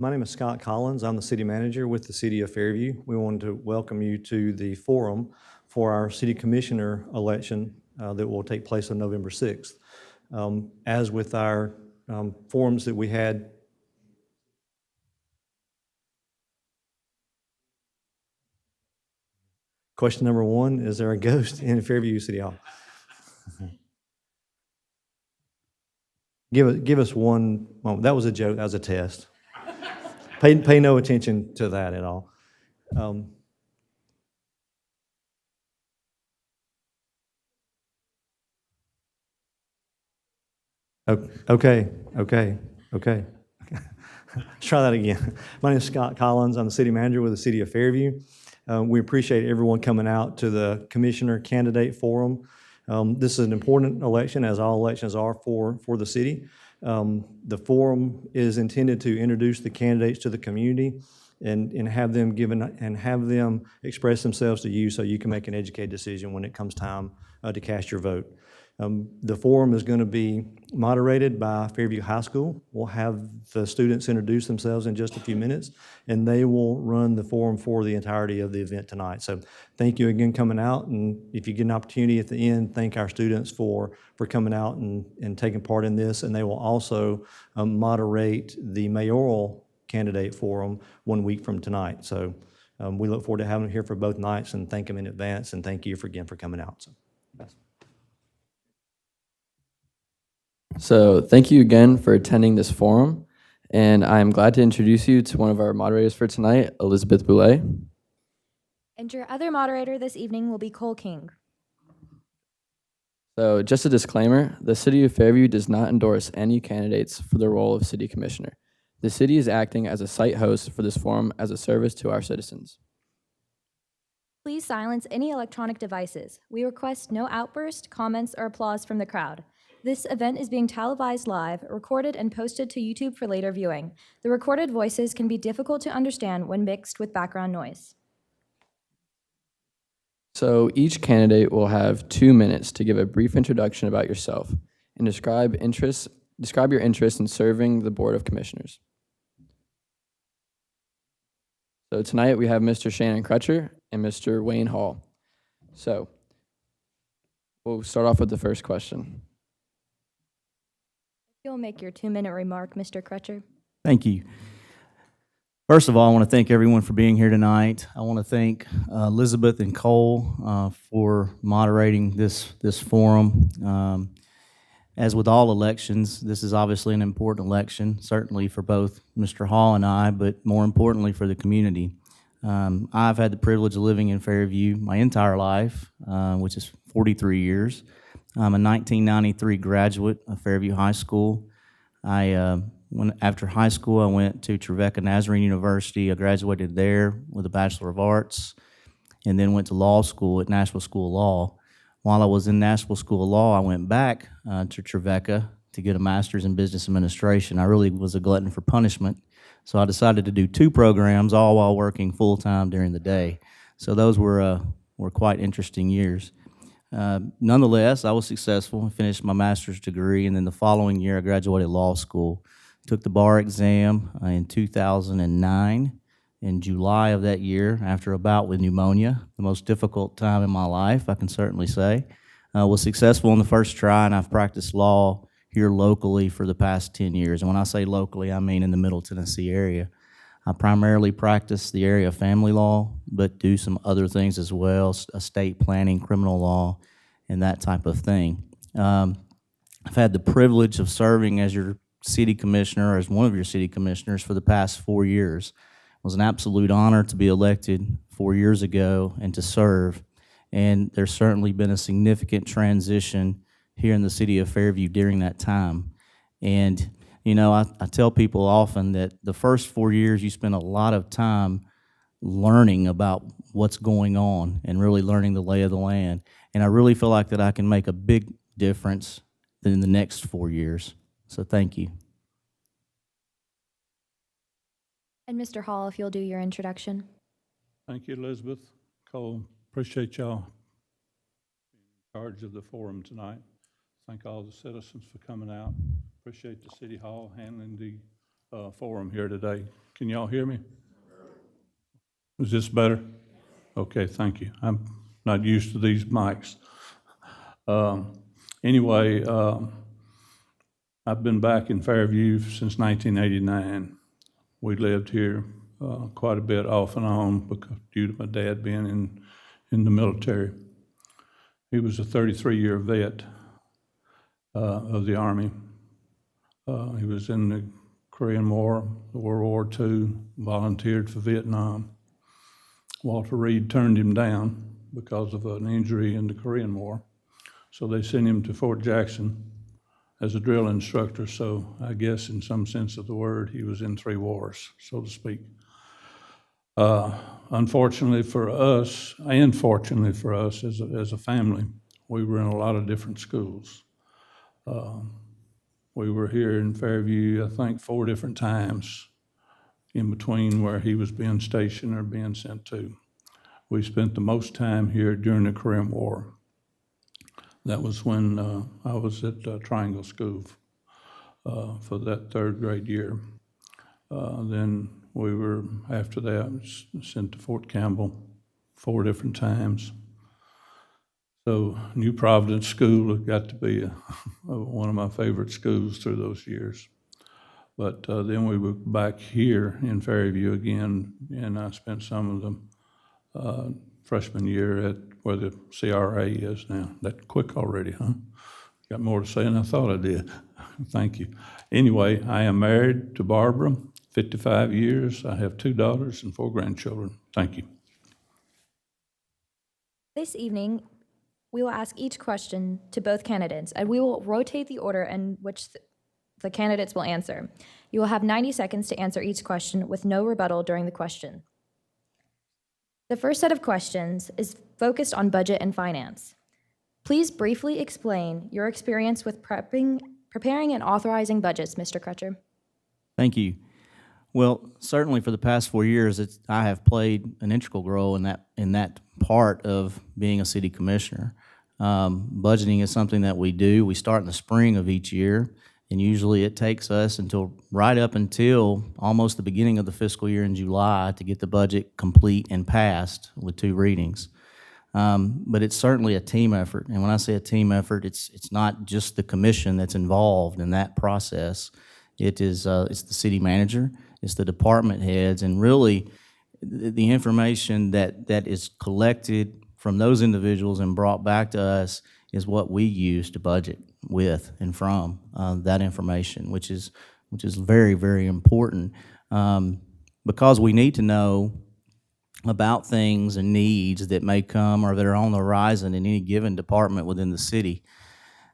My name is Scott Collins. I'm the city manager with the city of Fairview. We wanted to welcome you to the forum for our city commissioner election that will take place on November 6th. As with our forums that we had, question number one, is there a ghost in Fairview City Hall? Give us one moment. That was a joke. That was a test. Pay no attention to that at all. Okay. Let's try that again. My name is Scott Collins. I'm the city manager with the city of Fairview. We appreciate everyone coming out to the commissioner candidate forum. This is an important election, as all elections are for the city. The forum is intended to introduce the candidates to the community and have them express themselves to you so you can make an educated decision when it comes time to cast your vote. The forum is going to be moderated by Fairview High School. We'll have the students introduce themselves in just a few minutes, and they will run the forum for the entirety of the event tonight. So thank you again coming out, and if you get an opportunity at the end, thank our students for coming out and taking part in this, and they will also moderate the mayoral candidate forum 1 week from tonight. So we look forward to having them here for both nights and thank them in advance, and thank you again for coming out. So thank you again for attending this forum, and I'm glad to introduce you to one of our moderators for tonight, Elizabeth Boulay. And your other moderator this evening will be Cole King. So just a disclaimer, the City of Fairview does not endorse any candidates for the role of City Commissioner. The city is acting as a site host for this forum as a service to our citizens. Please silence any electronic devices. We request no outburst, comments, or applause from the crowd. This event is being televised live, recorded, and posted to YouTube for later viewing. The recorded voices can be difficult to understand when mixed with background noise. So each candidate will have 2 minutes to give a brief introduction about yourself and describe your interest in serving the Board of Commissioners. So tonight we have Mr. Shannon Crutcher and Mr. Wayne Hall. So we'll start off with the first question. You'll make your 2-minute remark, Mr. Crutcher. Thank you. First of all, I want to thank everyone for being here tonight. I want to thank Elizabeth and Cole for moderating this forum. As with all elections, this is obviously an important election, certainly for both Mr. Hall and I, but more importantly for the community. I've had the privilege of living in Fairview my entire life, which is 43 years. I'm a 1993 graduate of Fairview High School. After high school, I went to Trevecca Nazarene University. I graduated there with a Bachelor of Arts, and then went to law school at Nashville School of Law. While I was in Nashville School of Law, I went back to Trevecca to get a master's in business administration. I really was a glutton for punishment, so I decided to do 2 programs, all while working full-time during the day. So those were quite interesting years. Nonetheless, I was successful and finished my master's degree, and then the following year I graduated law school. Took the bar exam in 2009. In July of that year, after a bout with pneumonia, the most difficult time in my life, I can certainly say. Was successful in the first try, and I've practiced law here locally for the past 10 years. And when I say locally, I mean in the Middle Tennessee area. I primarily practice the area of family law, but do some other things as well, estate planning, criminal law, and that type of thing. I've had the privilege of serving as your city commissioner, or as one of your city commissioners for the past 4 years. It was an absolute honor to be elected 4 years ago and to serve. And there's certainly been a significant transition here in the city of Fairview during that time. And you know, I tell people often that the first 4 years you spend a lot of time learning about what's going on and really learning the lay of the land. And I really feel like that I can make a big difference in the next 4 years. So thank you. And Mr. Hall, if you'll do your introduction. Thank you, Elizabeth. Cole, appreciate y'all being in charge of the forum tonight. Thank all the citizens for coming out. Appreciate the City Hall handling the forum here today. Can y'all hear me? Is this better? Okay, thank you. I'm not used to these mics. Anyway, I've been back in Fairview since 1989. We lived here quite a bit off and on due to my dad being in the military. He was a 33-year vet of the Army. He was in the Korean War, the World War II, volunteered for Vietnam. Walter Reed turned him down because of an injury in the Korean War. So they sent him to Fort Jackson as a drill instructor. So I guess in some sense of the word, he was in 3 wars, so to speak. Unfortunately for us, and fortunately for us as a family, we were in a lot of different schools. We were here in Fairview, I think, 4 different times in between where he was being stationed or being sent to. We spent the most time here during the Korean War. That was when I was at Triangle School for that 3rd grade year. Then we were, after that, sent to Fort Campbell 4 different times. So New Providence School got to be one of my favorite schools through those years. But then we were back here in Fairview again, and I spent some of the freshman year at where the CRA is now. That quick already, huh? Got more to say than I thought I did. Thank you. Anyway, I am married to Barbara, 55 years. I have 2 daughters and 4 grandchildren. Thank you. This evening, we will ask each question to both candidates, and we will rotate the order in which the candidates will answer. You will have 90 seconds to answer each question with no rebuttal during the question. The first set of questions is focused on budget and finance. Please briefly explain your experience with preparing and authorizing budgets, Mr. Crutcher. Thank you. Well, certainly for the past 4 years, I have played an integral role in that part of being a city commissioner. Budgeting is something that we do. We start in the spring of each year, and usually it takes us right up until almost the beginning of the fiscal year in July to get the budget complete and passed with 2 readings. But it's certainly a team effort, and when I say a team effort, it's not just the commission that's involved in that process. It's the city manager, it's the department heads, and really the information that is collected from those individuals and brought back to us is what we use to budget with and from that information, which is very, very important because we need to know about things and needs that may come or that are on the horizon in any given department within the city.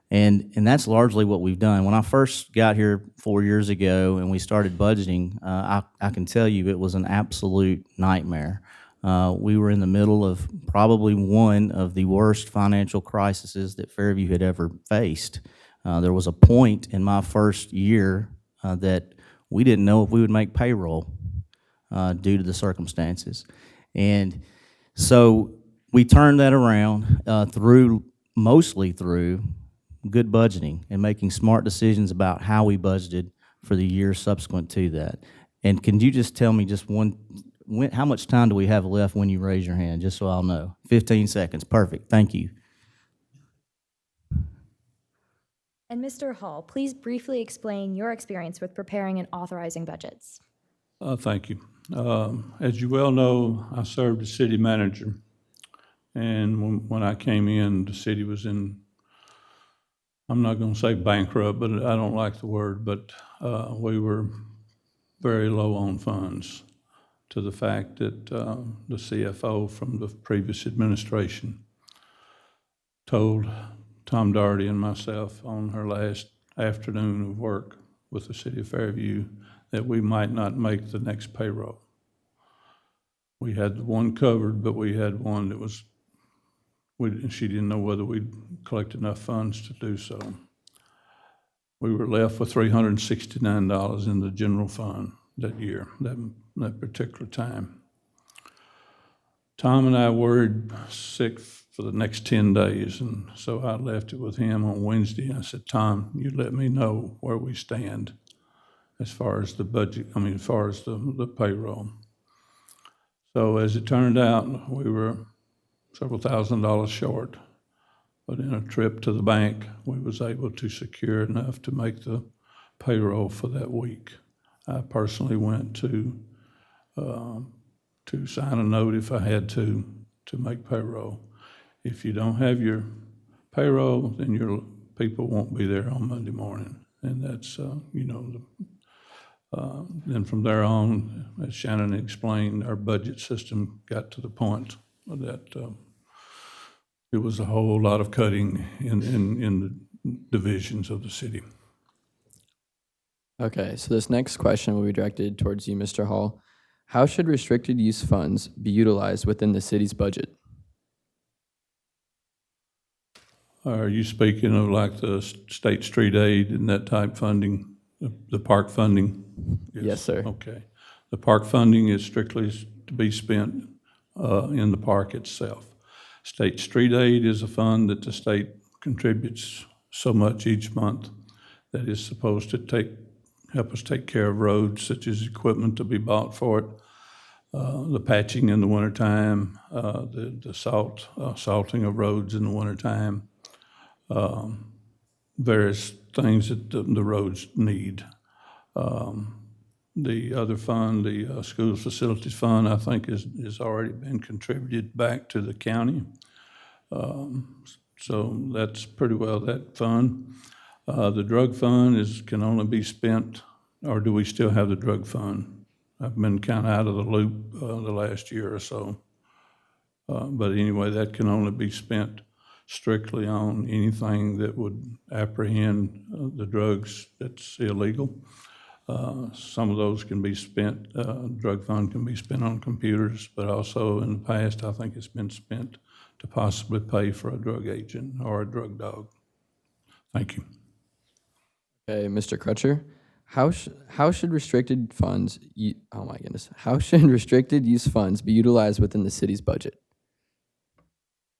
And that's largely what we've done. When I first got here 4 years ago and we started budgeting, I can tell you it was an absolute nightmare. We were in the middle of probably one of the worst financial crises that Fairview had ever faced. There was a point in my first year that we didn't know if we would make payroll due to the circumstances. And so we turned that around mostly through good budgeting and making smart decisions about how we budgeted for the year subsequent to that. And can you just tell me how much time do we have left when you raise your hand, just so I'll know? 15 seconds. Perfect. Thank you. And Mr. Hall, please briefly explain your experience with preparing and authorizing budgets. Thank you. As you well know, I served as city manager, and when I came in, the city was in, I'm not going to say bankrupt, but I don't like the word, but we were very low on funds, to the fact that the CFO from the previous administration told Tom Doherty and myself on her last afternoon of work with the city of Fairview that we might not make the next payroll. We had one covered, but we had one that was, she didn't know whether we'd collect enough funds to do so. We were left with $369 in the general fund that year, that particular time. Tom and I worried sick for the next 10 days, and so I left it with him on Wednesday. I said, Tom, you let me know where we stand, as far as the budget, as far as the payroll. So as it turned out, we were several $1,000s short, but in a trip to the bank, we was able to secure enough to make the payroll for that week. I personally went to sign a note if I had to make payroll. If you don't have your payroll, then your people won't be there on Monday morning. And that's, then from there on, as Shannon explained, our budget system got to the point that it was a whole lot of cutting in the divisions of the city. Okay, so this next question will be directed towards you, Mr. Hall. How should restricted use funds be utilized within the city's budget? Are you speaking of like the state street aid and that type funding, the park funding? Yes, sir. Okay. The park funding is strictly to be spent in the park itself. State street aid is a fund that the state contributes so much each month that is supposed to help us take care of roads, such as equipment to be bought for it, the patching in the wintertime, the salting of roads in the wintertime, various things that the roads need. The other fund, the school facilities fund, I think has already been contributed back to the county. So that's pretty well that fund. The drug fund can only be spent, or do we still have the drug fund? I've been kind of out of the loop the last year or so. But anyway, that can only be spent strictly on anything that would apprehend the drugs that's illegal. Some of those can be spent, drug fund can be spent on computers, but also in the past, I think it's been spent to possibly pay for a drug agent or a drug dog. Thank you. Okay, Mr. Crutcher, how should restricted funds, how should restricted use funds be utilized within the city's budget?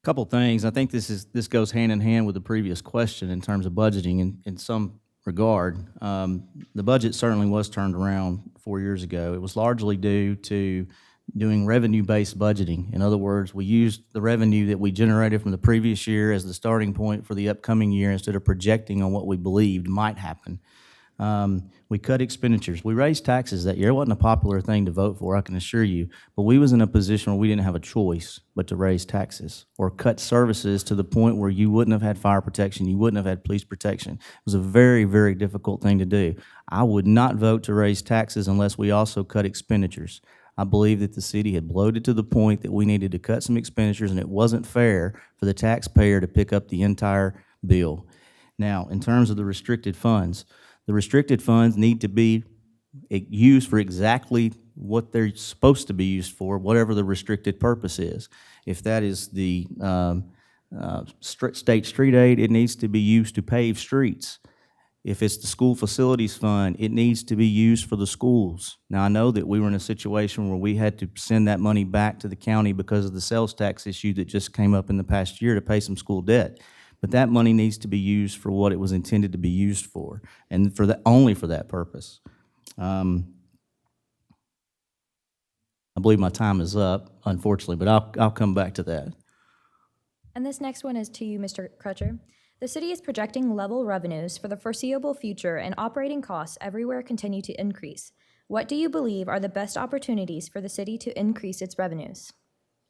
Couple things. I think this goes hand in hand with the previous question in terms of budgeting in some regard. The budget certainly was turned around 4 years ago. It was largely due to doing revenue-based budgeting. In other words, we used the revenue that we generated from the previous year as the starting point for the upcoming year instead of projecting on what we believed might happen. We cut expenditures. We raised taxes that year. It wasn't a popular thing to vote for, I can assure you, but we was in a position where we didn't have a choice but to raise taxes or cut services to the point where you wouldn't have had fire protection, you wouldn't have had police protection. It was a very, very difficult thing to do. I would not vote to raise taxes unless we also cut expenditures. I believe that the city had bloated to the point that we needed to cut some expenditures, and it wasn't fair for the taxpayer to pick up the entire bill. Now, in terms of the restricted funds need to be used for exactly what they're supposed to be used for, whatever the restricted purpose is. If that is the state street aid, it needs to be used to pave streets. If it's the school facilities fund, it needs to be used for the schools. Now, I know that we were in a situation where we had to send that money back to the county because of the sales tax issue that just came up in the past year to pay some school debt. But that money needs to be used for what it was intended to be used for, and only for that purpose. I believe my time is up, unfortunately, but I'll come back to that. And this next one is to you, Mr. Crutcher. The city is projecting level revenues for the foreseeable future, and operating costs everywhere continue to increase. What do you believe are the best opportunities for the city to increase its revenues?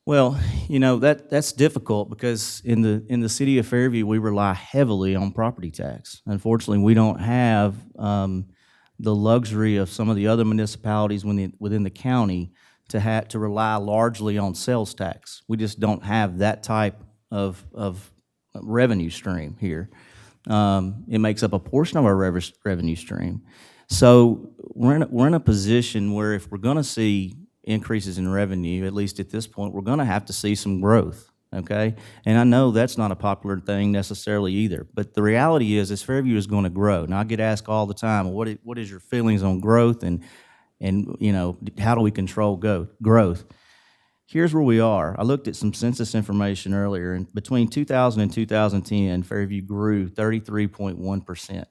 Well, that's difficult because in the city of Fairview, we rely heavily on property tax. Unfortunately, we don't have the luxury of some of the other municipalities within the county to rely largely on sales tax. We just don't have that type of revenue stream here. It makes up a portion of our revenue stream. So we're in a position where if we're going to see increases in revenue, at least at this point, we're going to have to see some growth, okay? And I know that's not a popular thing necessarily either, but the reality is Fairview is going to grow. Now, I get asked all the time, what is your feelings on growth and how do we control growth? Here's where we are. I looked at some census information earlier, and between 2000 and 2010, Fairview grew 33.1%.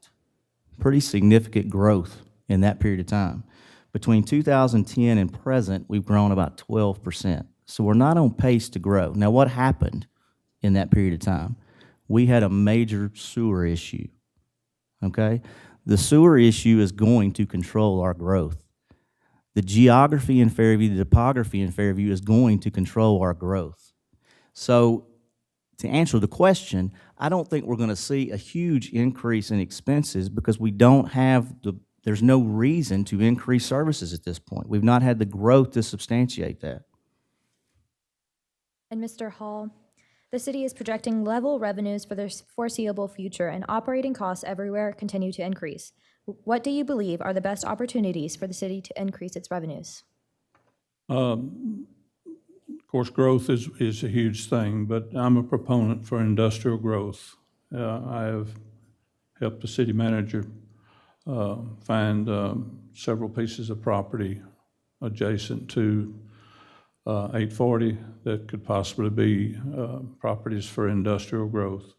Pretty significant growth in that period of time. Between 2010 and present, we've grown about 12%. So we're not on pace to grow. Now, what happened in that period of time? We had a major sewer issue, okay? The sewer issue is going to control our growth. The geography in Fairview, the topography in Fairview is going to control our growth. So to answer the question, I don't think we're going to see a huge increase in expenses because we don't have there's no reason to increase services at this point. We've not had the growth to substantiate that. And Mr. Hall, the city is projecting level revenues for the foreseeable future, and operating costs everywhere continue to increase. What do you believe are the best opportunities for the city to increase its revenues? Of course, growth is a huge thing, but I'm a proponent for industrial growth. I have helped the city manager find several pieces of property adjacent to 840 that could possibly be properties for industrial growth.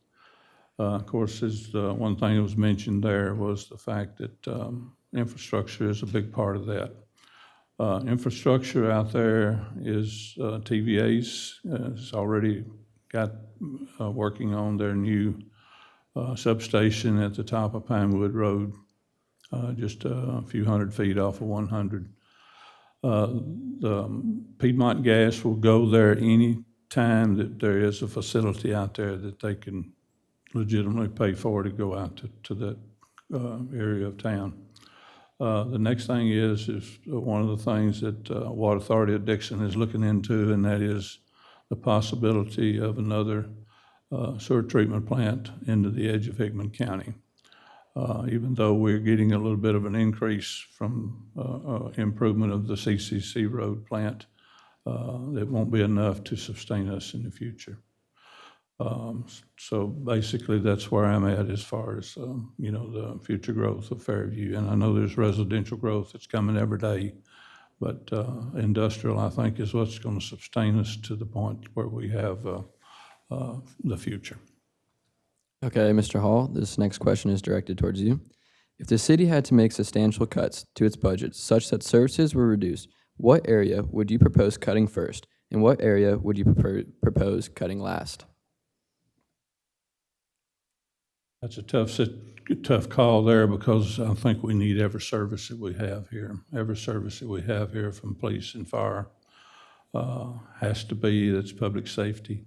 Of course, one thing that was mentioned there was the fact that infrastructure is a big part of that. Infrastructure out there is TVA's has already got working on their new substation at the top of Pinewood Road, just a few hundred feet off of 100. The Piedmont Gas will go there any time that there is a facility out there that they can legitimately pay for to go out to that area of town. The next thing is one of the things that Water Authority of Dixon is looking into, and that is the possibility of another sewer treatment plant into the edge of Hickman County. Even though we're getting a little bit of an increase from improvement of the CCC road plant, it won't be enough to sustain us in the future. So basically, that's where I'm at as far as the future growth of Fairview. And I know there's residential growth that's coming every day, but industrial, I think, is what's going to sustain us to the point where we have the future. Okay, Mr. Hall, this next question is directed towards you. If the city had to make substantial cuts to its budget such that services were reduced, what area would you propose cutting first, and what area would you propose cutting last? That's a tough call there, because I think we need every service that we have here. Every service that we have here from police and fire has to be, that's public safety.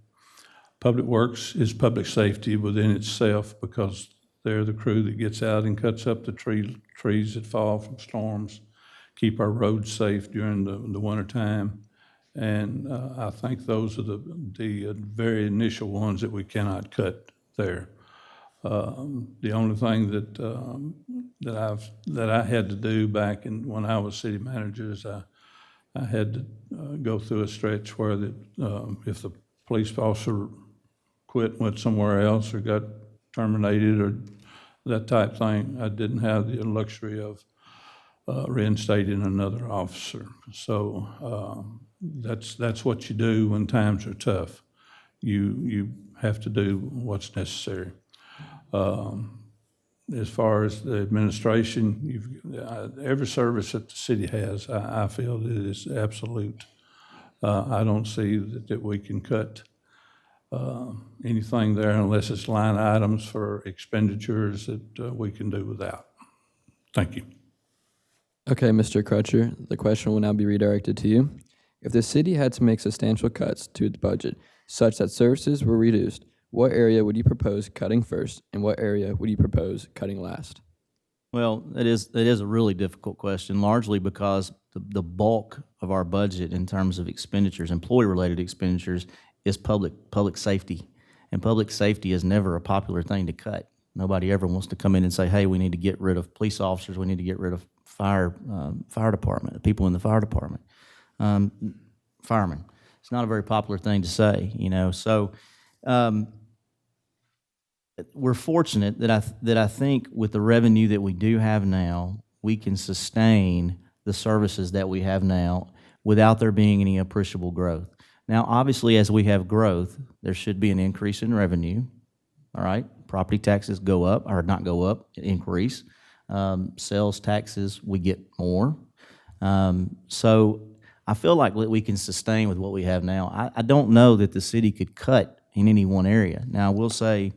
Public Works is public safety within itself, because they're the crew that gets out and cuts up the trees that fall from storms, keep our roads safe during the winter time. And I think those are the very initial ones that we cannot cut there. The only thing that I had to do back when I was city manager is I had to go through a stretch where if the police officer quit, went somewhere else, or got terminated, or that type thing, I didn't have the luxury of reinstating another officer. So that's what you do when times are tough. You have to do what's necessary. As far as the administration, every service that the city has, I feel that it is absolute. I don't see that we can cut anything there unless it's line items for expenditures that we can do without. Thank you. Okay, Mr. Crutcher, the question will now be redirected to you. If the city had to make substantial cuts to its budget such that services were reduced, what area would you propose cutting first, and what area would you propose cutting last? Well, that is a really difficult question, largely because the bulk of our budget in terms of expenditures, employee-related expenditures, is public safety. And public safety is never a popular thing to cut. Nobody ever wants to come in and say, hey, we need to get rid of police officers, we need to get rid of fire department, people in the fire department, firemen. It's not a very popular thing to say, So we're fortunate that I think with the revenue that we do have now, we can sustain the services that we have now without there being any appreciable growth. Now, obviously, as we have growth, there should be an increase in revenue, all right? Property taxes go up, or not go up, increase. Sales taxes, we get more. So I feel like we can sustain with what we have now. I don't know that the city could cut in any one area. Now, I will say,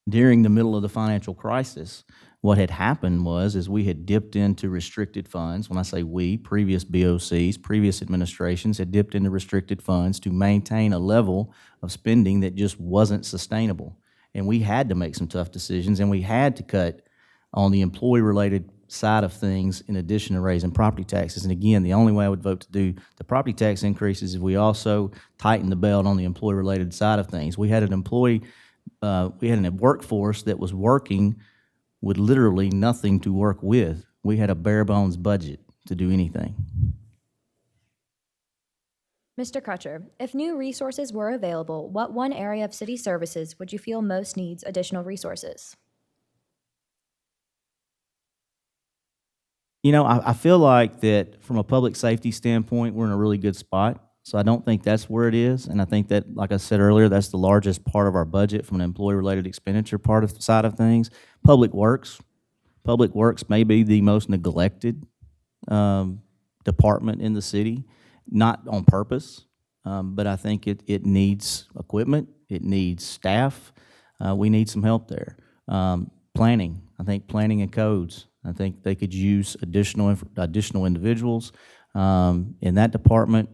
during the middle of the financial crisis, what had happened is we had dipped into restricted funds. When I say we, previous BOCs, previous administrations had dipped into restricted funds to maintain a level of spending that just wasn't sustainable. And we had to make some tough decisions, and we had to cut on the employee-related side of things in addition to raising property taxes. And again, the only way I would vote to do the property tax increases is if we also tighten the belt on the employee-related side of things. We had a workforce that was working with literally nothing to work with. We had a bare bones budget to do anything. Mr. Crutcher, if new resources were available, what one area of city services would you feel most needs additional resources? You know, I feel like that from a public safety standpoint, we're in a really good spot. So I don't think that's where it is. And I think that, like I said earlier, that's the largest part of our budget from an employee-related expenditure side of things. Public Works may be the most neglected department in the city, not on purpose, but I think it needs equipment, it needs staff. We need some help there. Planning, I think planning and codes. I think they could use additional individuals in that department.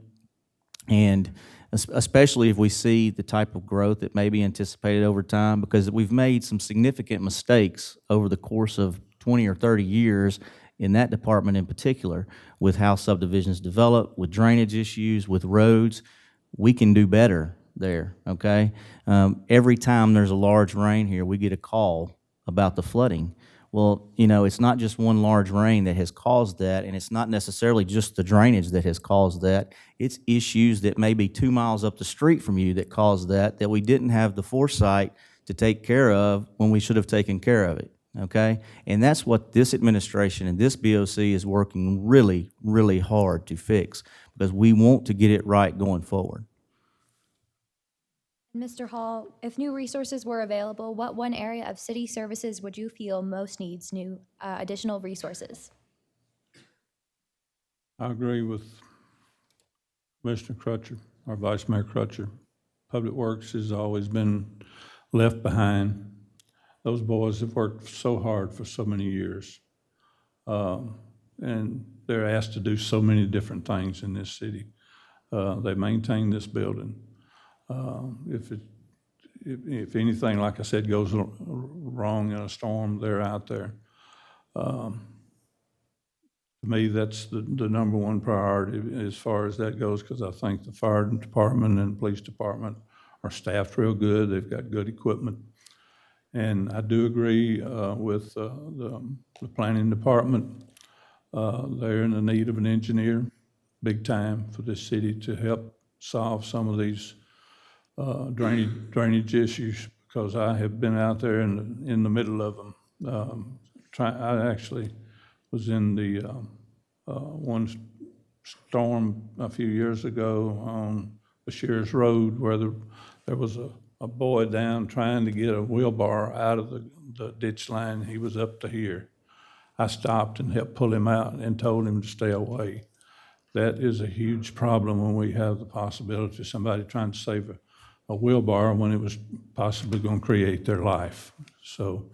And especially if we see the type of growth that may be anticipated over time, because we've made some significant mistakes over the course of 20 or 30 years in that department in particular, with how subdivisions develop, with drainage issues, with roads. We can do better there, okay? Every time there's a large rain here, we get a call about the flooding. Well, you know, it's not just one large rain that has caused that, and it's not necessarily just the drainage that has caused that. It's issues that may be 2 miles up the street from you that caused that we didn't have the foresight to take care of when we should have taken care of it, okay? And that's what this administration and this BOC is working really, really hard to fix, because we want to get it right going forward. Mr. Hall, if new resources were available, what one area of city services would you feel most needs new additional resources? I agree with Commissioner Crutcher, or Vice Mayor Crutcher. Public Works has always been left behind. Those boys have worked so hard for so many years. And they're asked to do so many different things in this city. They maintain this building. If anything, like I said, goes wrong in a storm, they're out there. To me, that's the number one priority as far as that goes, because I think the fire department and police department are staffed real good. They've got good equipment. And I do agree with the planning department. They're in the need of an engineer, big time, for this city to help solve some of these drainage issues, because I have been out there in the middle of them. I actually was in the one storm a few years ago on Bashir's Road, where there was a boy down trying to get a wheelbarrow out of the ditch line. He was up to here. I stopped and helped pull him out and told him to stay away. That is a huge problem when we have the possibility of somebody trying to save a wheelbarrow when it was possibly going to create their life. So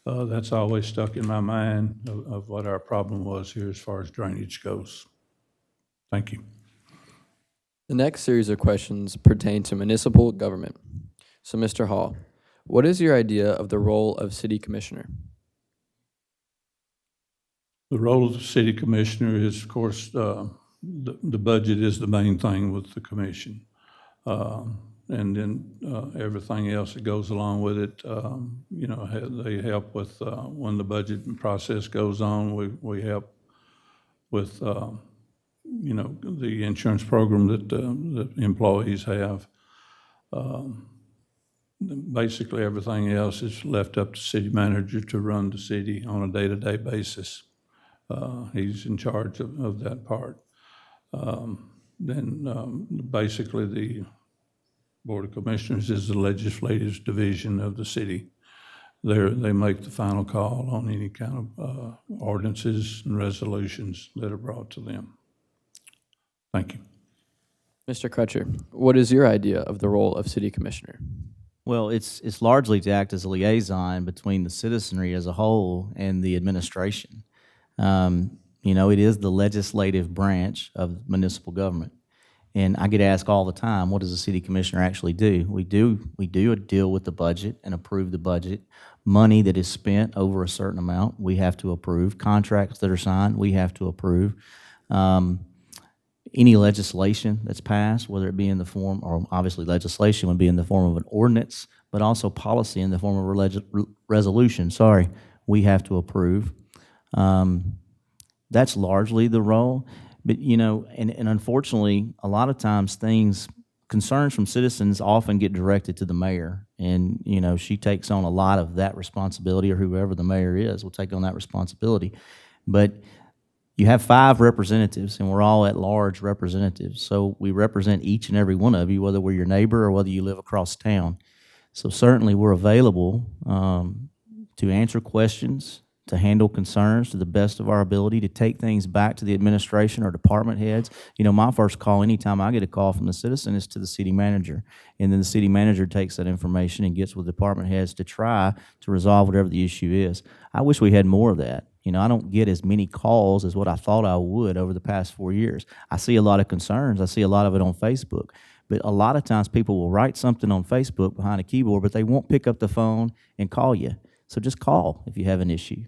that's always stuck in my mind of what our problem was here as far as drainage goes. Thank you. The next series of questions pertain to municipal government. So, Mr. Hall, what is your idea of the role of city commissioner? The role of the city commissioner is, of course, the budget is the main thing with the commission. And then everything else that goes along with it, you know, they help with when the budget process goes on. We help with, you know, the insurance program that the employees have. Basically, everything else is left up to city manager to run the city on a day-to-day basis. He's in charge of that part. Then basically the Board of Commissioners is the legislative division of the city. they make the final call on any kind of ordinances and resolutions that are brought to them. Thank you. Mr. Crutcher, what is your idea of the role of city commissioner? Well, it's largely to act as a liaison between the citizenry as a whole and the administration. It is the legislative branch of municipal government. And I get asked all the time, what does a city commissioner actually do? We do a deal with the budget and approve the budget. Money that is spent over a certain amount, we have to approve. Contracts that are signed, we have to approve. Any legislation that's passed, whether it be in the form, or obviously legislation would be in the form of an ordinance, but also policy in the form of a resolution, we have to approve. That's largely the role. But, and unfortunately, a lot of times concerns from citizens often get directed to the mayor. And, she takes on a lot of that responsibility, or whoever the mayor is will take on that responsibility. But you have 5 representatives, and we're all at-large representatives. So we represent each and every one of you, whether we're your neighbor or whether you live across town. So certainly we're available to answer questions, to handle concerns to the best of our ability, to take things back to the administration or department heads. My first call, anytime I get a call from the citizen, is to the city manager. And then the city manager takes that information and gets with department heads to try to resolve whatever the issue is. I wish we had more of that. I don't get as many calls as what I thought I would over the past 4 years. I see a lot of concerns. I see a lot of it on Facebook. But a lot of times people will write something on Facebook behind a keyboard, but they won't pick up the phone and call you. So just call if you have an issue.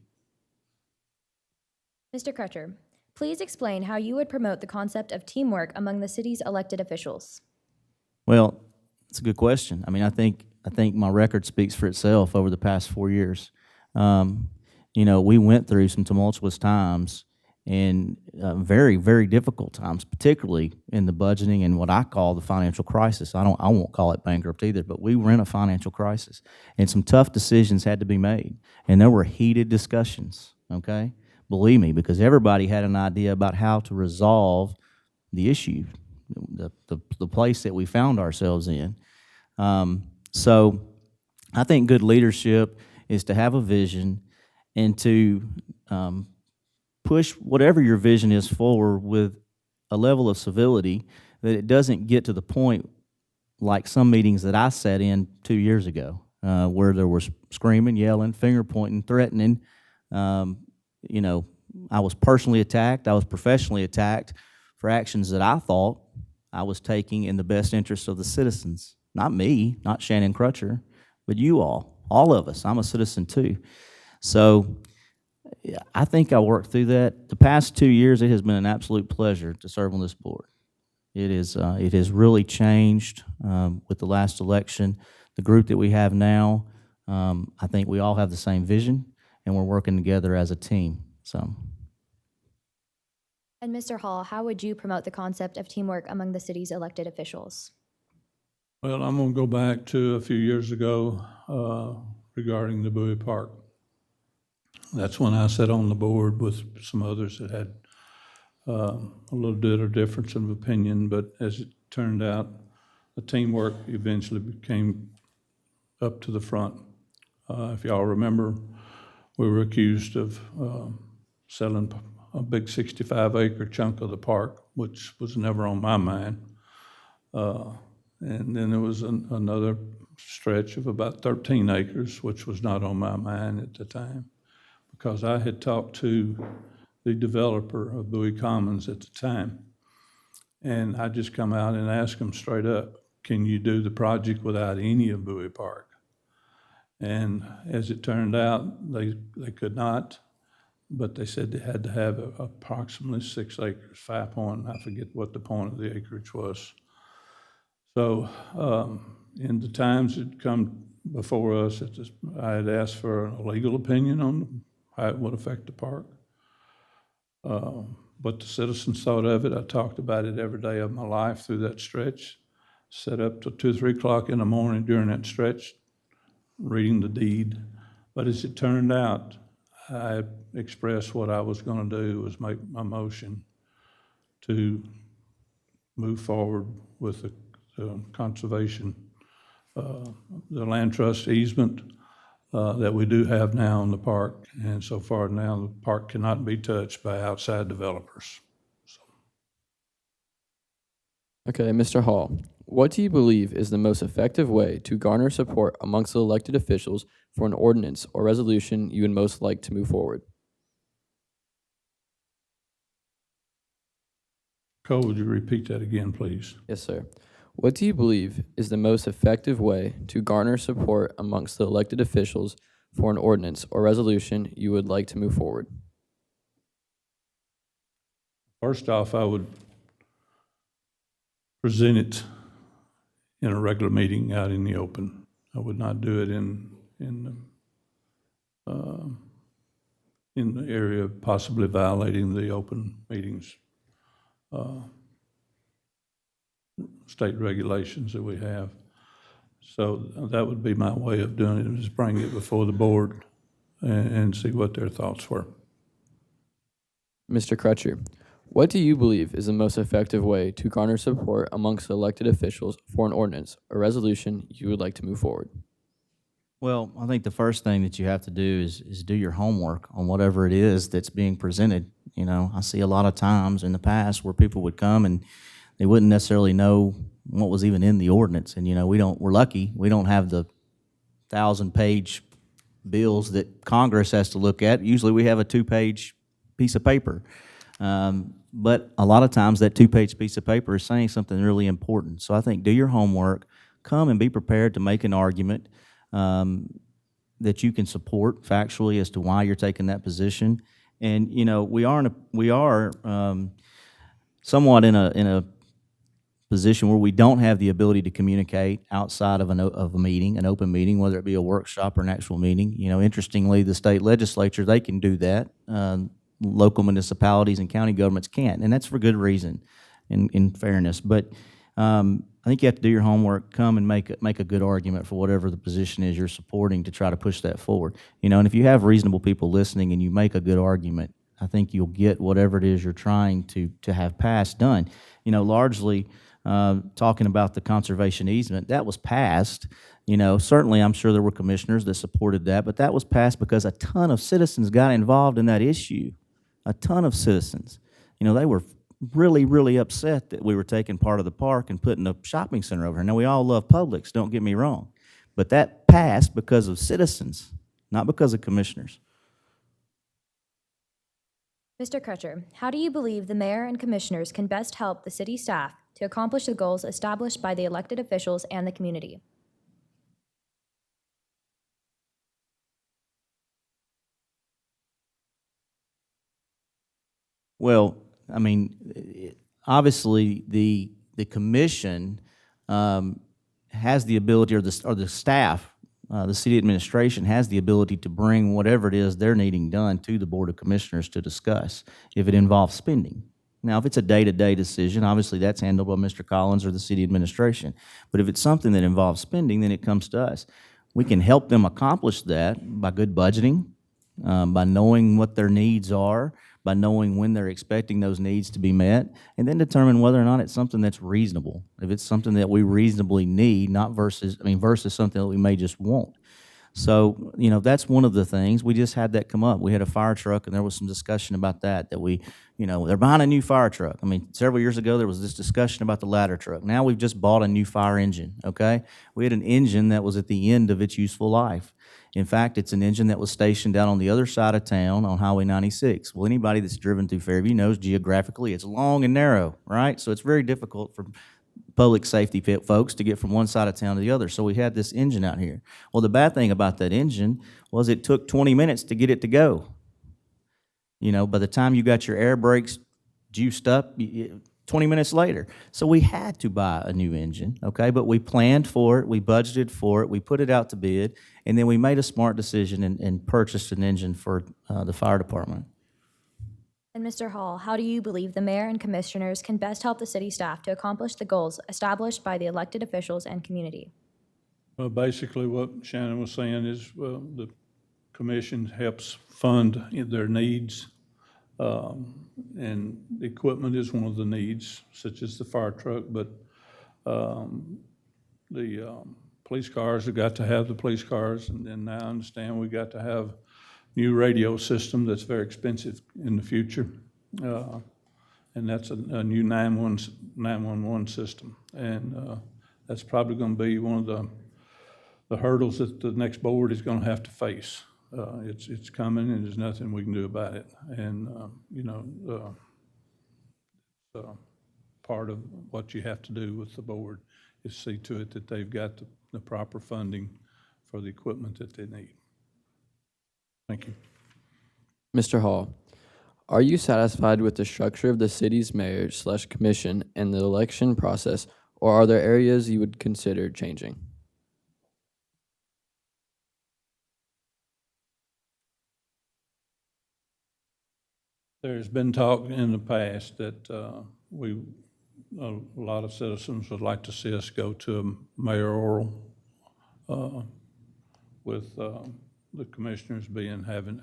Mr. Crutcher, please explain how you would promote the concept of teamwork among the city's elected officials. Well, it's a good question. I think my record speaks for itself over the past 4 years. We went through some tumultuous times and very, very difficult times, particularly in the budgeting and what I call the financial crisis. I won't call it bankrupt either, but we were in a financial crisis, and some tough decisions had to be made, and there were heated discussions. Okay, believe me, because everybody had an idea about how to resolve the issue, the place that we found ourselves in. So I think good leadership is to have a vision and to push whatever your vision is forward with a level of civility, that it doesn't get to the point like some meetings that I sat in 2 years ago, where there was screaming, yelling, finger pointing, threatening. I was personally attacked. I was professionally attacked for actions that I thought I was taking in the best interest of the citizens. Not me, not Shannon Crutcher, but you all of us. I'm a citizen too. So I think I worked through that. The past 2 years, it has been an absolute pleasure to serve on this board. It has really changed with the last election. The group that we have now, I think we all have the same vision, and we're working together as a team. So. And Mr. Hall, how would you promote the concept of teamwork among the city's elected officials? Well, I'm going to go back to a few years ago regarding the Bowie Park. That's when I sat on the board with some others that had a little bit of difference of opinion, but as it turned out, the teamwork eventually came up to the front. If y'all remember, we were accused of selling a big 65-acre chunk of the park, which was never on my mind. And then there was another stretch of about 13 acres, which was not on my mind at the time, because I had talked to the developer of Bowie Commons at the time. And I just come out and asked him straight up, can you do the project without any of Bowie Park? And as it turned out, they could not, but they said they had to have approximately 6 acres, 5 point, I forget what the point of the acreage was. So in the times that come before us, I had asked for a legal opinion on how it would affect the park. But the citizens thought of it. I talked about it every day of my life through that stretch. Sat up till 2 or 3 o'clock in the morning during that stretch, reading the deed. But as it turned out, I expressed what I was going to do was make my motion to move forward with the conservation, the land trust easement that we do have now in the park. And so far now, the park cannot be touched by outside developers. Okay, Mr. Hall, what do you believe is the most effective way to garner support amongst the elected officials for an ordinance or resolution you would most like to move forward? Cole, would you repeat that again, please? Yes, sir. What do you believe is the most effective way to garner support amongst the elected officials for an ordinance or resolution you would like to move forward? First off, I would present it in a regular meeting out in the open. I would not do it in the area of possibly violating the open meetings state regulations that we have. So that would be my way of doing it, is bring it before the board and see what their thoughts were. Mr. Crutcher, what do you believe is the most effective way to garner support amongst elected officials for an ordinance or resolution you would like to move forward? Well, I think the first thing that you have to do is do your homework on whatever it is that's being presented. You know, I see a lot of times in the past where people would come and they wouldn't necessarily know what was even in the ordinance. And, you know, we're lucky, we don't have the 1,000-page bills that Congress has to look at. Usually we have a 2-page piece of paper. But a lot of times that 2-page piece of paper is saying something really important. So I think do your homework, come and be prepared to make an argument that you can support factually as to why you're taking that position. And, you know, we are somewhat in a position where we don't have the ability to communicate outside of a meeting, an open meeting, whether it be a workshop or an actual meeting. You know, interestingly, the state legislature, they can do that. Local municipalities and county governments can't, and that's for good reason, in fairness. But I think you have to do your homework, come and make a good argument for whatever the position is you're supporting to try to push that forward. You know, and if you have reasonable people listening and you make a good argument, I think you'll get whatever it is you're trying to have passed done. You know, largely talking about the conservation easement, that was passed. You know, certainly I'm sure there were commissioners that supported that, but that was passed because a ton of citizens got involved in that issue. A ton of citizens. You know, they were really, really upset that we were taking part of the park and putting a shopping center over here. Now, we all love Publix, don't get me wrong, but that passed because of citizens, not because of commissioners. Mr. Crutcher, how do you believe the mayor and commissioners can best help the city staff to accomplish the goals established by the elected officials and the community? Well, I mean, obviously, the commission has the ability, or the staff, the city administration has the ability to bring whatever it is they're needing done to the Board of Commissioners to discuss if it involves spending. Now, if it's a day-to-day decision, obviously that's handled by Mr. Collins or the city administration. But if it's something that involves spending, then it comes to us. We can help them accomplish that by good budgeting, by knowing what their needs are, by knowing when they're expecting those needs to be met, and then determine whether or not it's something that's reasonable. If it's something that we reasonably need, not versus something that we may just want. So, you know, that's one of the things. We just had that come up. We had a fire truck, and there was some discussion about that we, you know, they're buying a new fire truck. I mean, several years ago, there was this discussion about the ladder truck. Now we've just bought a new fire engine, okay? We had an engine that was at the end of its useful life. In fact, it's an engine that was stationed down on the other side of town on Highway 96. Well, anybody that's driven through Fairview knows geographically it's long and narrow, right? So it's very difficult for public safety folks to get from one side of town to the other. So we had this engine out here. Well, the bad thing about that engine was it took 20 minutes to get it to go. You know, by the time you got your air brakes juiced up, 20 minutes later. So we had to buy a new engine, okay? But we planned for it, we budgeted for it, we put it out to bid, and then we made a smart decision and purchased an engine for the fire department. And Mr. Hall, how do you believe the mayor and commissioners can best help the city staff to accomplish the goals established by the elected officials and community? Well, basically what Shannon was saying is, well, the commission helps fund their needs, and equipment is one of the needs, such as the fire truck, but the police cars have got to have the police cars, and then now I understand we got to have new radio system that's very expensive in the future. And that's a new 911 system. And that's probably going to be one of the hurdles that the next board is going to have to face. It's coming, and there's nothing we can do about it. And, part of what you have to do with the board is see to it that they've got the proper funding for the equipment that they need. Thank you. Mr. Hall, are you satisfied with the structure of the city's mayor/commission and the election process, or are there areas you would consider changing? There's been talk in the past that a lot of citizens would like to see us go to a mayoral with the commissioners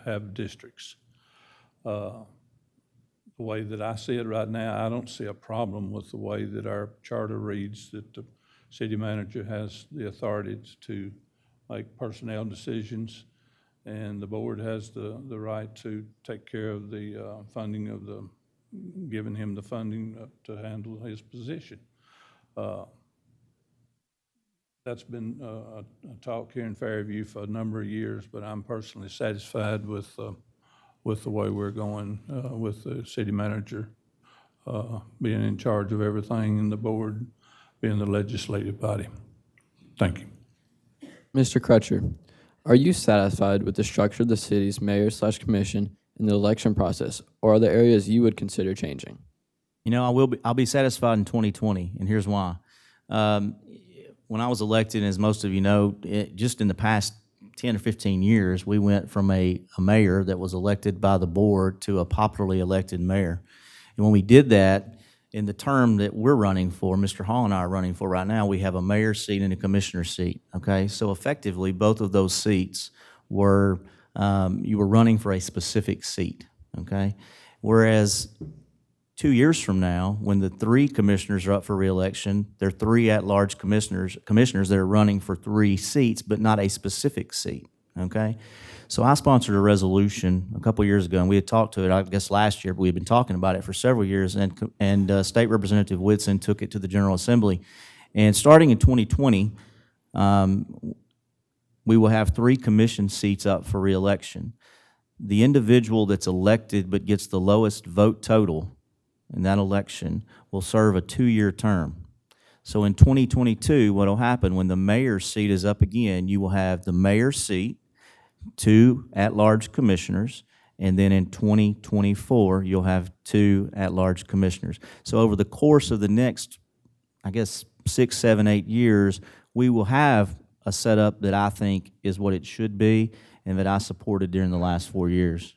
have districts. The way that I see it right now, I don't see a problem with the way that our charter reads, that the city manager has the authority to make personnel decisions, and the board has the right to take care of the funding of giving him the funding to handle his position. That's been a talk here in Fairview for a number of years, but I'm personally satisfied with the way we're going with the city manager being in charge of everything and the board being the legislative body. Thank you. Mr. Crutcher, are you satisfied with the structure of the city's mayor/commission in the election process, or are there areas you would consider changing? You know, I'll be satisfied in 2020, and here's why. When I was elected, as most of you know, just in the past 10 or 15 years, we went from a mayor that was elected by the board to a popularly elected mayor. And when we did that, in the term that we're running for, Mr. Hall and I are running for right now, we have a mayor's seat and a commissioner's seat, okay? So effectively, both of those seats were, you were running for a specific seat, okay? Whereas 2 years from now, when the three commissioners are up for reelection, there are three at-large commissioners that are running for 3 seats, but not a specific seat, okay? So I sponsored a resolution a couple years ago, and we had talked to it, I guess, last year, but we had been talking about it for several years, and State Representative Whitson took it to the General Assembly. And starting in 2020, we will have 3 commission seats up for reelection. The individual that's elected but gets the lowest vote total in that election will serve a 2-year term. So in 2022, what will happen when the mayor's seat is up again, you will have the mayor's seat, 2 at-large commissioners, and then in 2024, you'll have 2 at-large commissioners. So over the course of the next, I guess, 6, 7, 8 years, we will have a setup that I think is what it should be and that I supported during the last 4 years.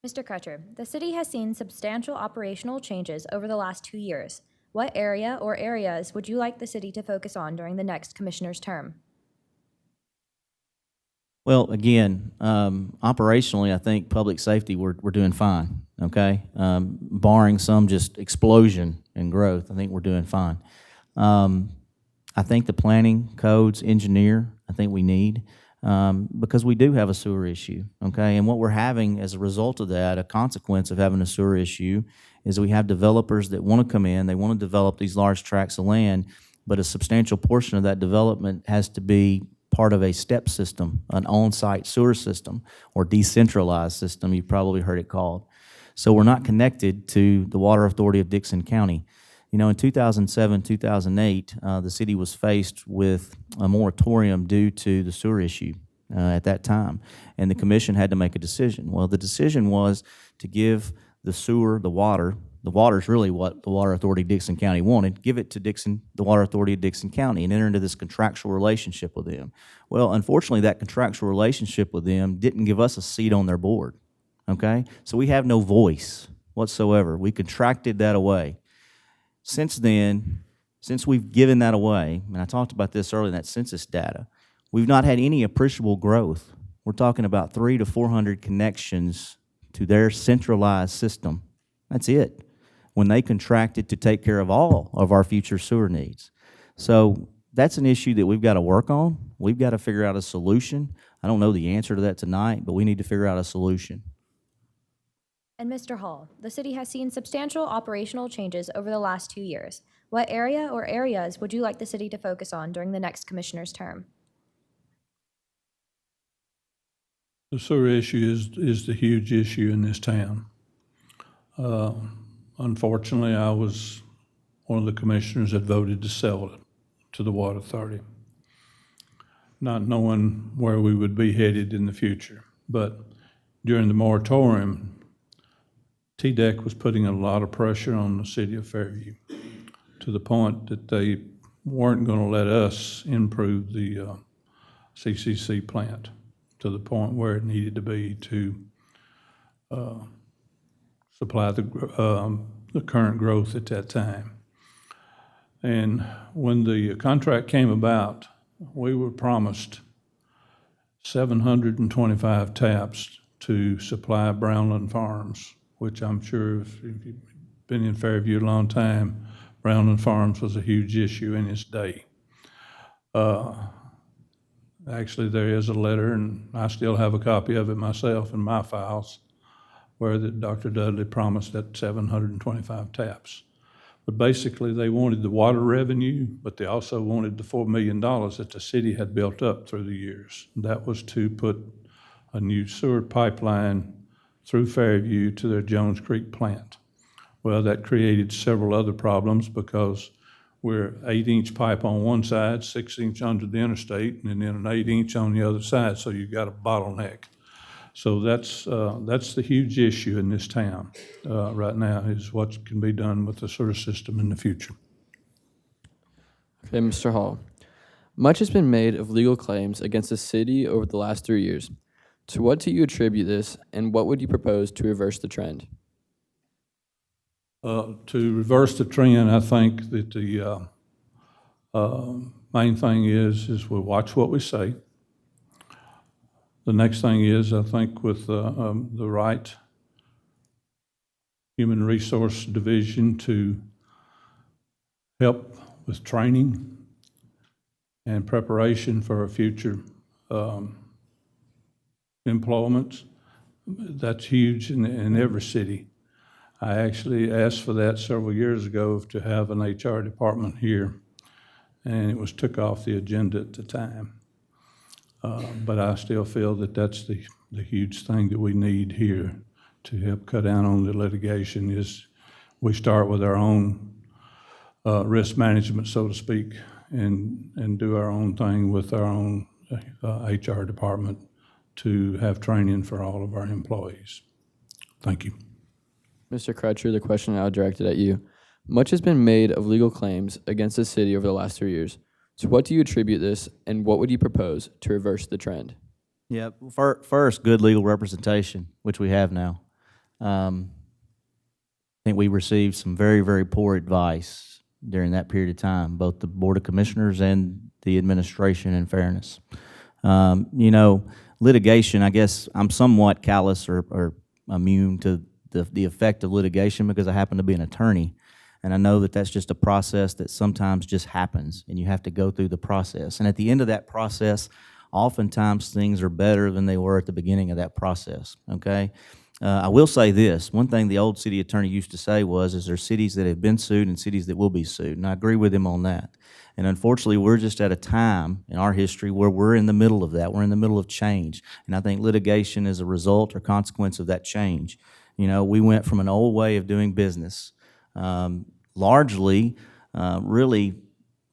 Mr. Crutcher, the city has seen substantial operational changes over the last 2 years. What area or areas would you like the city to focus on during the next commissioner's term? Well, again, operationally, I think public safety, we're doing fine, okay? Barring some just explosion in growth, I think we're doing fine. I think the planning, codes, engineer, I think we need, because we do have a sewer issue, okay? And what we're having as a result of that, a consequence of having a sewer issue, is we have developers that want to come in, they want to develop these large tracts of land, but a substantial portion of that development has to be part of a STEP system, an on-site sewer system, or decentralized system, you've probably heard it called. So we're not connected to the Water Authority of Dickson County. You know, in 2007, 2008, the city was faced with a moratorium due to the sewer issue at that time, and the commission had to make a decision. Well, the decision was to give the sewer, the water is really what the Water Authority of Dickson County wanted, give it to the Water Authority of Dickson County and enter into this contractual relationship with them. Well, unfortunately, that contractual relationship with them didn't give us a seat on their board, okay? So we have no voice whatsoever. We contracted that away. Since then, since we've given that away, and I talked about this earlier in that census data, we've not had any appreciable growth. We're talking about 300 to 400 connections to their centralized system. That's it, when they contracted to take care of all of our future sewer needs. So that's an issue that we've got to work on. We've got to figure out a solution. I don't know the answer to that tonight, but we need to figure out a solution. And Mr. Hall, the city has seen substantial operational changes over the last 2 years. What area or areas would you like the city to focus on during the next commissioner's term? The sewer issue is the huge issue in this town. Unfortunately, I was one of the commissioners that voted to sell it to the Water Authority, not knowing where we would be headed in the future. But during the moratorium, TDEC was putting a lot of pressure on the city of Fairview to the point that they weren't going to let us improve the CCC plant to the point where it needed to be to supply the current growth at that time. And when the contract came about, we were promised 725 taps to supply Brownland Farms, which I'm sure if you've been in Fairview a long time, Brownland Farms was a huge issue in its day. Actually, there is a letter, and I still have a copy of it myself in my files, where Dr. Dudley promised that 725 taps. But basically, they wanted the water revenue, but they also wanted the $4 million that the city had built up through the years. That was to put a new sewer pipeline through Fairview to their Jones Creek plant. Well, that created several other problems because we're 8-inch pipe on one side, 6-inch under the interstate, and then an 8-inch on the other side, so you've got a bottleneck. So that's the huge issue in this town right now, is what can be done with the sewer system in the future. Okay, Mr. Hall. Much has been made of legal claims against the city over the last 3 years. To what do you attribute this, and what would you propose to reverse the trend? To reverse the trend, I think that the main thing is we watch what we say. The next thing is, I think with the right human resource division to help with training and preparation for our future employments, that's huge in every city. I actually asked for that several years ago to have an HR department here, and it was took off the agenda at the time. But I still feel that that's the huge thing that we need here to help cut down on the litigation is we start with our own risk management, so to speak, and do our own thing with our own HR department to have training for all of our employees. Thank you. Mr. Crutcher, the question now directed at you. Much has been made of legal claims against the city over the last 3 years. To what do you attribute this, and what would you propose to reverse the trend? Yeah, first, good legal representation, which we have now. I think we received some very, very poor advice during that period of time, both the Board of Commissioners and the administration, in fairness. Litigation, I guess I'm somewhat callous or immune to the effect of litigation because I happen to be an attorney. And I know that that's just a process that sometimes just happens, and you have to go through the process. And at the end of that process, oftentimes things are better than they were at the beginning of that process, okay? I will say this. One thing the old city attorney used to say is there's cities that have been sued and cities that will be sued, and I agree with him on that. And unfortunately, we're just at a time in our history where we're in the middle of that. We're in the middle of change, and I think litigation is a result or consequence of that change. We went from an old way of doing business, largely really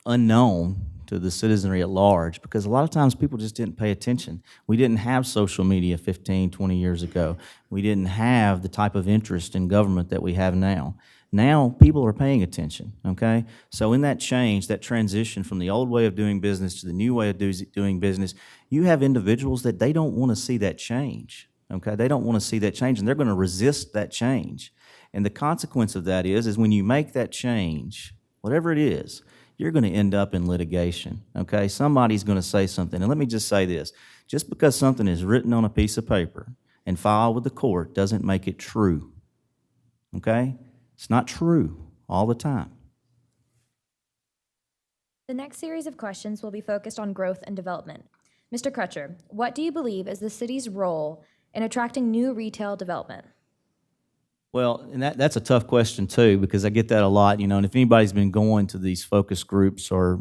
unknown to the citizenry at large, because a lot of times people just didn't pay attention. We didn't have social media 15, 20 years ago. We didn't have the type of interest in government that we have now. Now people are paying attention, okay? So in that change, that transition from the old way of doing business to the new way of doing business, you have individuals that they don't want to see that change, okay? They don't want to see that change, and they're going to resist that change. And the consequence of that is when you make that change, whatever it is, you're going to end up in litigation, okay? Somebody's going to say something. And let me just say this. Just because something is written on a piece of paper and filed with the court doesn't make it true, okay? It's not true all the time. The next series of questions will be focused on growth and development. Mr. Crutcher, what do you believe is the city's role in attracting new retail development? Well, and that's a tough question too, because I get that a lot, and if anybody's been going to these focus groups or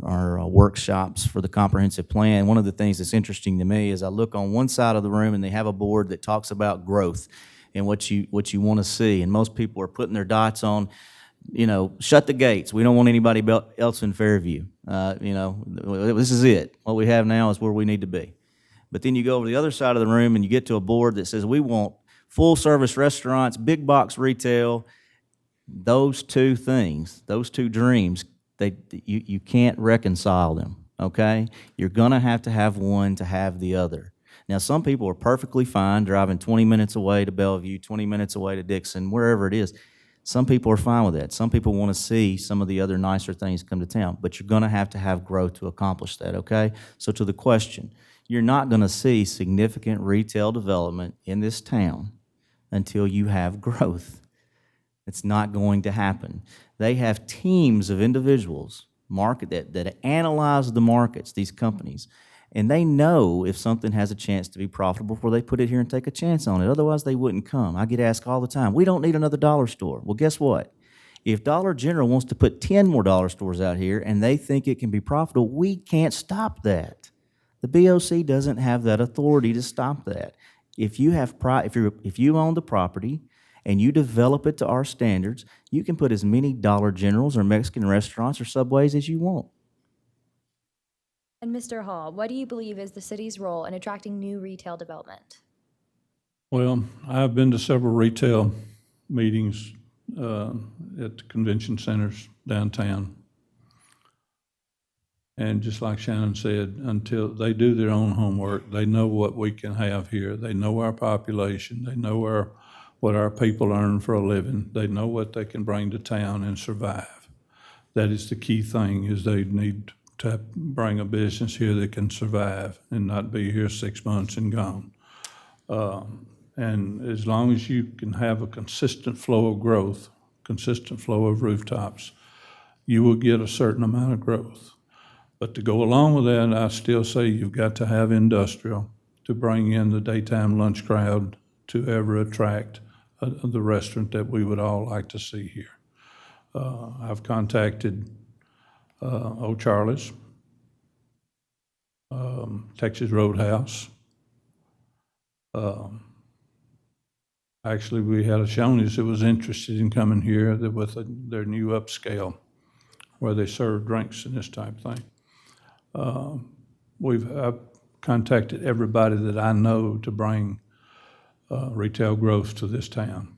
workshops for the comprehensive plan, one of the things that's interesting to me is I look on one side of the room and they have a board that talks about growth and what you want to see, and most people are putting their dots on, shut the gates. We don't want anybody else in Fairview. This is it. What we have now is where we need to be. But then you go over to the other side of the room and you get to a board that says we want full-service restaurants, big box retail. Those two things, those two dreams, you can't reconcile them, okay? You're going to have one to have the other. Now, some people are perfectly fine driving 20 minutes away to Bellevue, 20 minutes away to Dixon, wherever it is. Some people are fine with that. Some people want to see some of the other nicer things come to town, but you're going to have growth to accomplish that, okay? So to the question, you're not going to see significant retail development in this town until you have growth. It's not going to happen. They have teams of individuals that analyze the markets, these companies, and they know if something has a chance to be profitable before they put it here and take a chance on it. Otherwise, they wouldn't come. I get asked all the time, we don't need another dollar store. Well, guess what? If Dollar General wants to put 10 more dollar stores out here and they think it can be profitable, we can't stop that. The BOC doesn't have that authority to stop that. If you own the property and you develop it to our standards, you can put as many Dollar Generals or Mexican restaurants or Subways as you want. And Mr. Hall, what do you believe is the city's role in attracting new retail development? Well, I've been to several retail meetings at the convention centers downtown. And just like Shannon said, until they do their own homework, they know what we can have here. They know our population. They know what our people earn for a living. They know what they can bring to town and survive. That is the key thing, is they need to bring a business here that can survive and not be here 6 months and gone. And as long as you can have a consistent flow of growth, consistent flow of rooftops, you will get a certain amount of growth. But to go along with that, I still say you've got to have industrial to bring in the daytime lunch crowd to ever attract the restaurant that we would all like to see here. I've contacted O'Charlie's, Texas Roadhouse. Actually, we had a Shoney's that was interested in coming here with their new upscale where they serve drinks and this type of thing. I've contacted everybody that I know to bring retail growth to this town.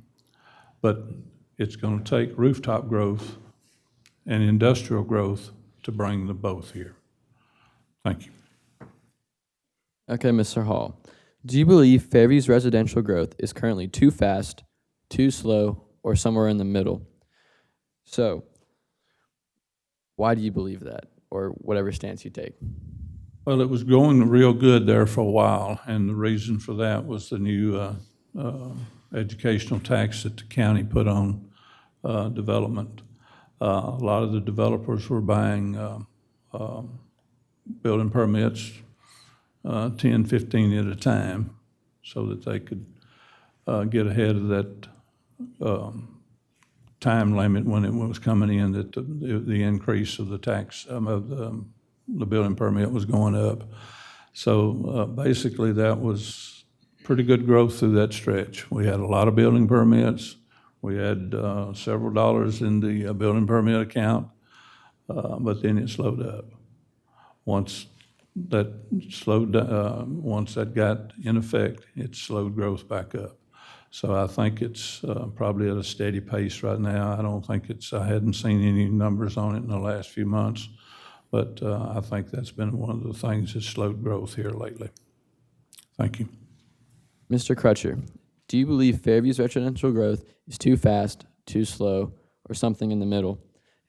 But it's going to take rooftop growth and industrial growth to bring them both here. Thank you. Okay, Mr. Hall, do you believe Fairview's residential growth is currently too fast, too slow, or somewhere in the middle? So, why do you believe that, or whatever stance you take? Well, it was going real good there for a while, and the reason for that was the new educational tax that the county put on development. A lot of the developers were buying building permits, 10, 15 at a time, so that they could get ahead of that time limit when it was coming in, that the increase of the tax of the building permit was going up. So basically that was pretty good growth through that stretch. We had a lot of building permits. We had several dollars in the building permit account, but then it slowed up. Once that got in effect, it slowed growth back up. So I think it's probably at a steady pace right now. I hadn't seen any numbers on it in the last few months, but I think that's been one of the things that slowed growth here lately. Thank you. Mr. Crutcher, do you believe Fairview's residential growth is too fast, too slow, or something in the middle?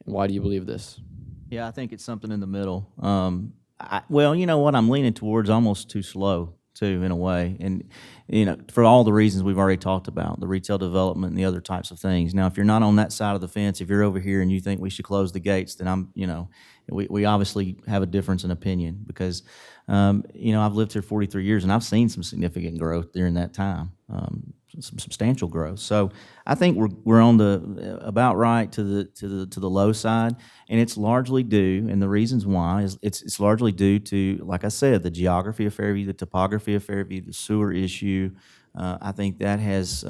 And why do you believe this? Yeah, I think it's something in the middle. Well, you know what? I'm leaning towards almost too slow, too, in a way. And, for all the reasons we've already talked about, the retail development and the other types of things. Now, if you're not on that side of the fence, if you're over here and you think we should close the gates, then we obviously have a difference in opinion because, I've lived here 43 years and I've seen some significant growth during that time, some substantial growth. So I think we're on the about right to the low side, and it's largely due, and the reasons why is it's largely due to, like I said, the geography of Fairview, the topography of Fairview, the sewer issue. I think that has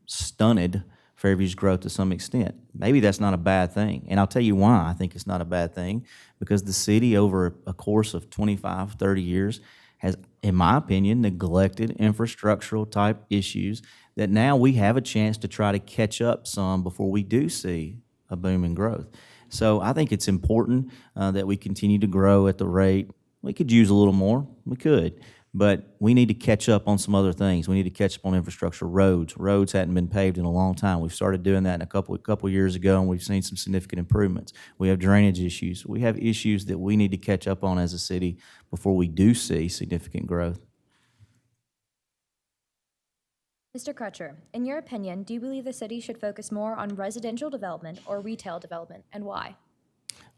stunted Fairview's growth to some extent. Maybe that's not a bad thing, and I'll tell you why I think it's not a bad thing, because the city over a course of 25, 30 years has, in my opinion, neglected infrastructural type issues that now we have a chance to try to catch up some before we do see a boom in growth. So I think it's important that we continue to grow at the rate. We could use a little more, we could, but we need to catch up on some other things. We need to catch up on infrastructure, roads. Roads hadn't been paved in a long time. We've started doing that a couple years ago, and we've seen some significant improvements. We have drainage issues. We have issues that we need to catch up on as a city before we do see significant growth. Mr. Crutcher, in your opinion, do you believe the city should focus more on residential development or retail development, and why?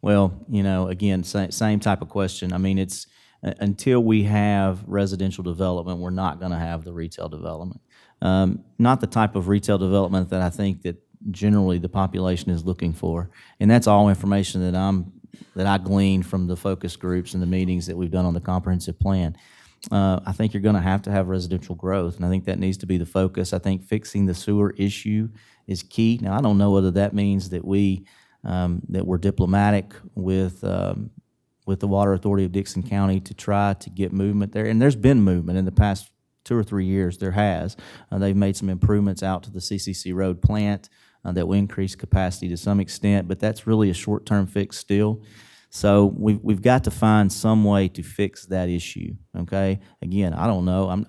Well, again, same type of question. I mean, it's until we have residential development, we're not going to have the retail development. Not the type of retail development that I think that generally the population is looking for. And that's all information that I gleaned from the focus groups and the meetings that we've done on the comprehensive plan. I think you're going to have residential growth, and I think that needs to be the focus. I think fixing the sewer issue is key. Now, I don't know whether that means that we're diplomatic with the Water Authority of Dixon County to try to get movement there. And there's been movement in the past 2 or 3 years. There has. They've made some improvements out to the CCC Road plant that will increase capacity to some extent, but that's really a short-term fix still. So we've got to find some way to fix that issue. Okay. Again, I don't know.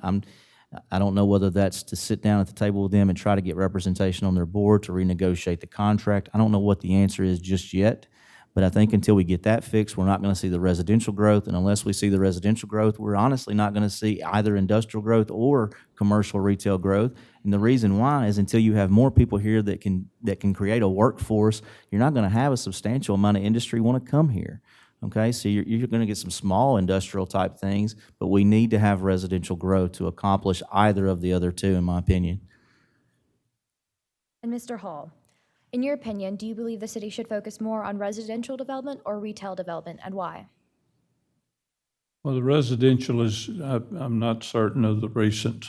I don't know whether that's to sit down at the table with them and try to get representation on their board to renegotiate the contract. I don't know what the answer is just yet. But I think until we get that fixed, we're not going to see the residential growth. And unless we see the residential growth, we're honestly not going to see either industrial growth or commercial retail growth. And the reason why is until you have more people here that can create a workforce, you're not going to have a substantial amount of industry want to come here. Okay, so you're going to get some small industrial type things, but we need to have residential growth to accomplish either of the other two, in my opinion. And Mr. Hall, in your opinion, do you believe the city should focus more on residential development or retail development, and why? Well, the residential is, I'm not certain of the recent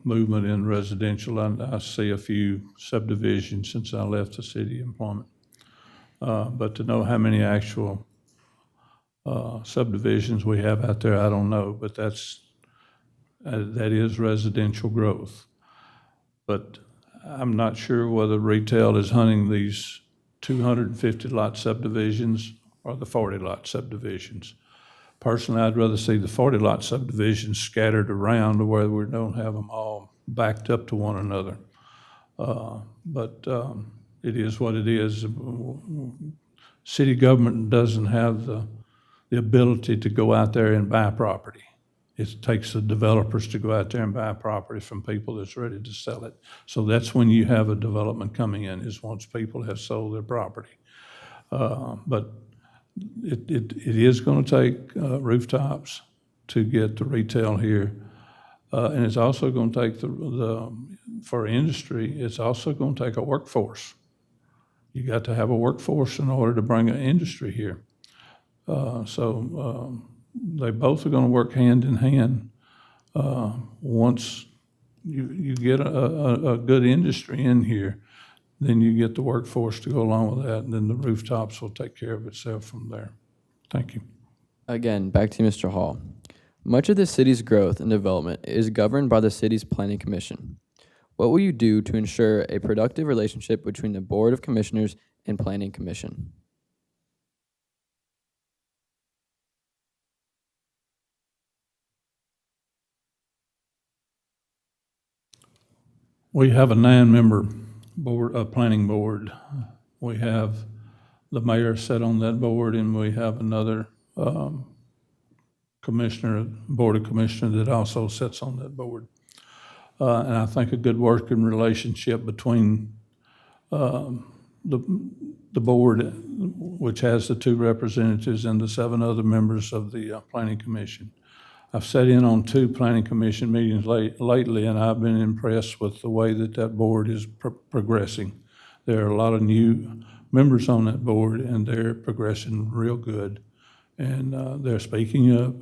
movement in residential. I see a few subdivisions since I left the city employment. But to know how many actual subdivisions we have out there, I don't know, but that is residential growth. But I'm not sure whether retail is hunting these 250 lot subdivisions or the 40 lot subdivisions. Personally, I'd rather see the 40 lot subdivisions scattered around to where we don't have them all backed up to one another. But it is what it is. City government doesn't have the ability to go out there and buy property. It takes the developers to go out there and buy property from people that's ready to sell it. So that's when you have a development coming in, is once people have sold their property. But it is going to take rooftops to get the retail here. And it's also going to take for industry, it's also going to take a workforce. You got to have a workforce in order to bring an industry here. So they both are going to work hand in hand. Once you get a good industry in here, then you get the workforce to go along with that, and then the rooftops will take care of itself from there. Thank you. Again, back to you, Mr. Hall. Much of the city's growth and development is governed by the city's planning commission. What will you do to ensure a productive relationship between the Board of Commissioners and Planning Commission? We have a 9-member board, planning board. We have the mayor sit on that board, and we have another Board of Commissioners that also sits on that board. And I think a good working relationship between the board, which has the 2 representatives, and the 7 other members of the Planning Commission. I've sat in on 2 Planning Commission meetings lately, and I've been impressed with the way that board is progressing. There are a lot of new members on that board, and they're progressing real good, and they're speaking up.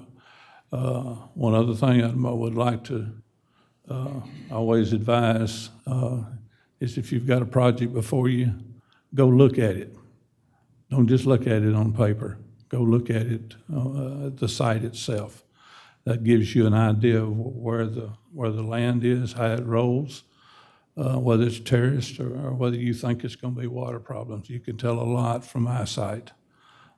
One other thing I would like to always advise is if you've got a project before you, go look at it. Don't just look at it on paper. Go look at it at the site itself. That gives you an idea of where the land is, how it rolls, whether it's terraced or whether you think it's going to be water problems. You can tell a lot from eyesight.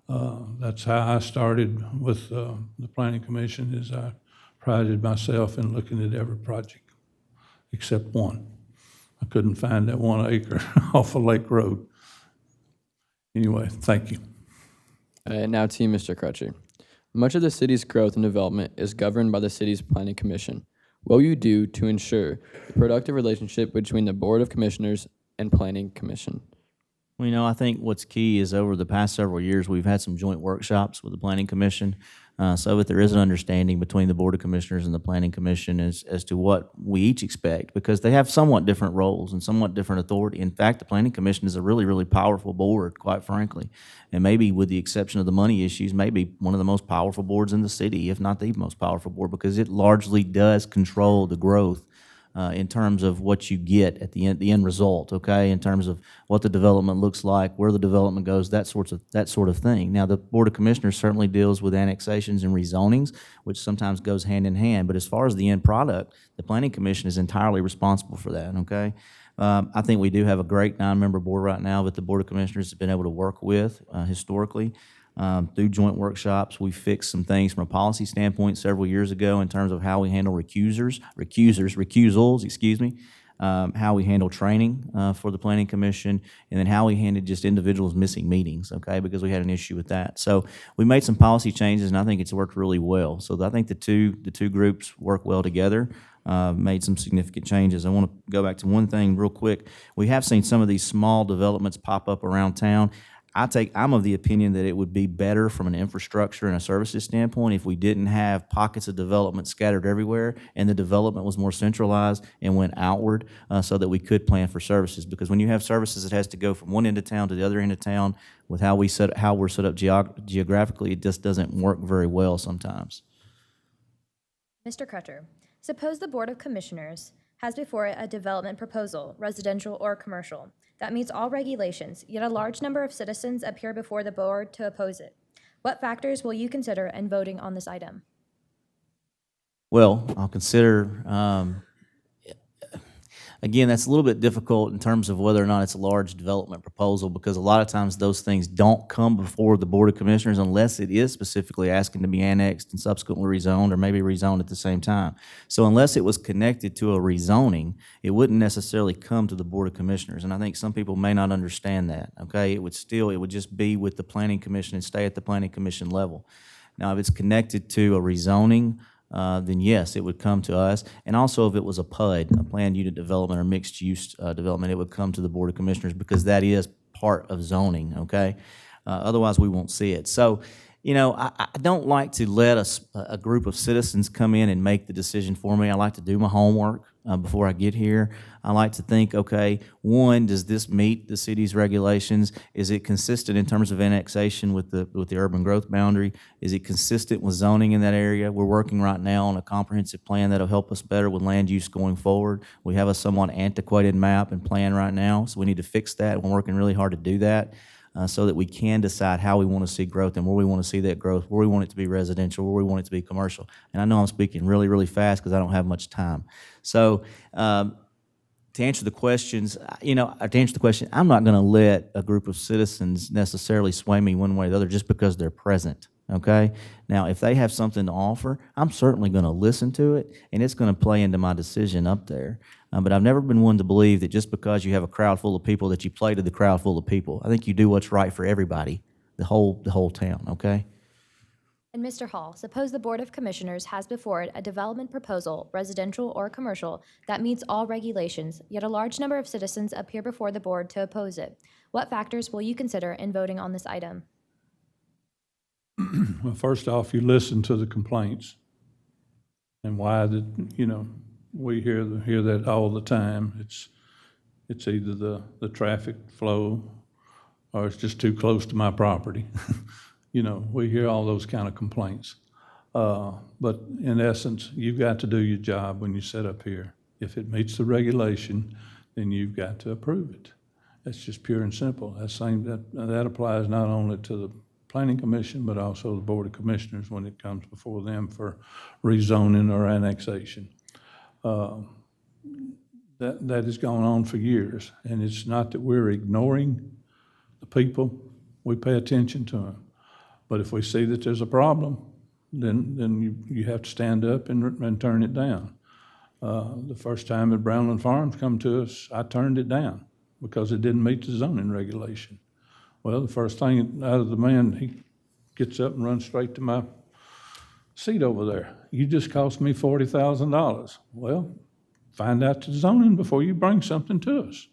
That's how I started with the Planning Commission, is I prided myself in looking at every project except one. I couldn't find that 1 acre off of Lake Road. Anyway, thank you. And now to you, Mr. Crutcher. Much of the city's growth and development is governed by the city's Planning Commission. What will you do to ensure the productive relationship between the Board of Commissioners and Planning Commission? Well, I think what's key is over the past several years, we've had some joint workshops with the Planning Commission, so that there is an understanding between the Board of Commissioners and the Planning Commission as to what we each expect, because they have somewhat different roles and somewhat different authority. In fact, the Planning Commission is a really, really powerful board, quite frankly, and maybe with the exception of the money issues, maybe one of the most powerful boards in the city, if not the most powerful board, because it largely does control the growth in terms of what you get at the end result, okay? In terms of what the development looks like, where the development goes, that sort of thing. Now, the Board of Commissioners certainly deals with annexations and rezonings, which sometimes goes hand in hand. But as far as the end product, the Planning Commission is entirely responsible for that, okay? I think we do have a great 9-member board right now that the Board of Commissioners has been able to work with historically. Through joint workshops, we fixed some things from a policy standpoint several years ago in terms of how we handle recusals, how we handle training for the Planning Commission, and then how we handle just individuals missing meetings, okay, because we had an issue with that. So we made some policy changes, and I think it's worked really well. So I think the two groups work well together. Made some significant changes. I want to go back to one thing real quick. We have seen some of these small developments pop up around town. I'm of the opinion that it would be better from an infrastructure and a services standpoint if we didn't have pockets of development scattered everywhere and the development was more centralized and went outward so that we could plan for services. Because when you have services, it has to go from one end of town to the other end of town. With how we're set up geographically, it just doesn't work very well sometimes. Mr. Crutcher, suppose the Board of Commissioners has before it a development proposal, residential or commercial, that meets all regulations, yet a large number of citizens appear before the board to oppose it. What factors will you consider in voting on this item? Well, I'll consider, again, that's a little bit difficult in terms of whether or not it's a large development proposal, because a lot of times those things don't come before the Board of Commissioners unless it is specifically asking to be annexed and subsequently rezoned, or maybe rezoned at the same time. So unless it was connected to a rezoning, it wouldn't necessarily come to the Board of Commissioners, and I think some people may not understand that, okay? It would just be with the Planning Commission and stay at the Planning Commission level. Now, if it's connected to a rezoning, then yes, it would come to us. And also, if it was a PUD, a planned unit development or mixed-use development, it would come to the Board of Commissioners, because that is part of zoning, okay? Otherwise, we won't see it. So, I don't like to let a group of citizens come in and make the decision for me. I like to do my homework before I get here. I like to think, okay, one, does this meet the city's regulations? Is it consistent in terms of annexation with the urban growth boundary? Is it consistent with zoning in that area? We're working right now on a comprehensive plan that'll help us better with land use going forward. We have a somewhat antiquated map and plan right now, so we need to fix that. We're working really hard to do that. So that we can decide how we want to see growth and where we want to see that growth, where we want it to be residential, where we want it to be commercial. And I know I'm speaking really, really fast because I don't have much time. So to answer the questions, I'm not going to let a group of citizens necessarily sway me one way or the other just because they're present, okay? Now, if they have something to offer, I'm certainly going to listen to it, and it's going to play into my decision up there. But I've never been one to believe that just because you have a crowd full of people that you play to the crowd full of people. I think you do what's right for everybody, the whole town, okay? And Mr. Hall, suppose the Board of Commissioners has before it a development proposal, residential or commercial, that meets all regulations, yet a large number of citizens appear before the board to oppose it. What factors will you consider in voting on this item? Well, first off, you listen to the complaints and why we hear that all the time. It's either the traffic flow or it's just too close to my property. We hear all those kind of complaints. But in essence, you've got to do your job when you sit up here. If it meets the regulation, then you've got to approve it. That's just pure and simple. That applies not only to the Planning Commission, but also the Board of Commissioners when it comes before them for rezoning or annexation. That has gone on for years, and it's not that we're ignoring the people. We pay attention to them. But if we see that there's a problem, then you have to stand up and turn it down. The first time at Brownland Farms come to us, I turned it down because it didn't meet the zoning regulation. Well, the first thing out of the man, he gets up and runs straight to my seat over there. You just cost me $40,000. Well, find out the zoning before you bring something to us.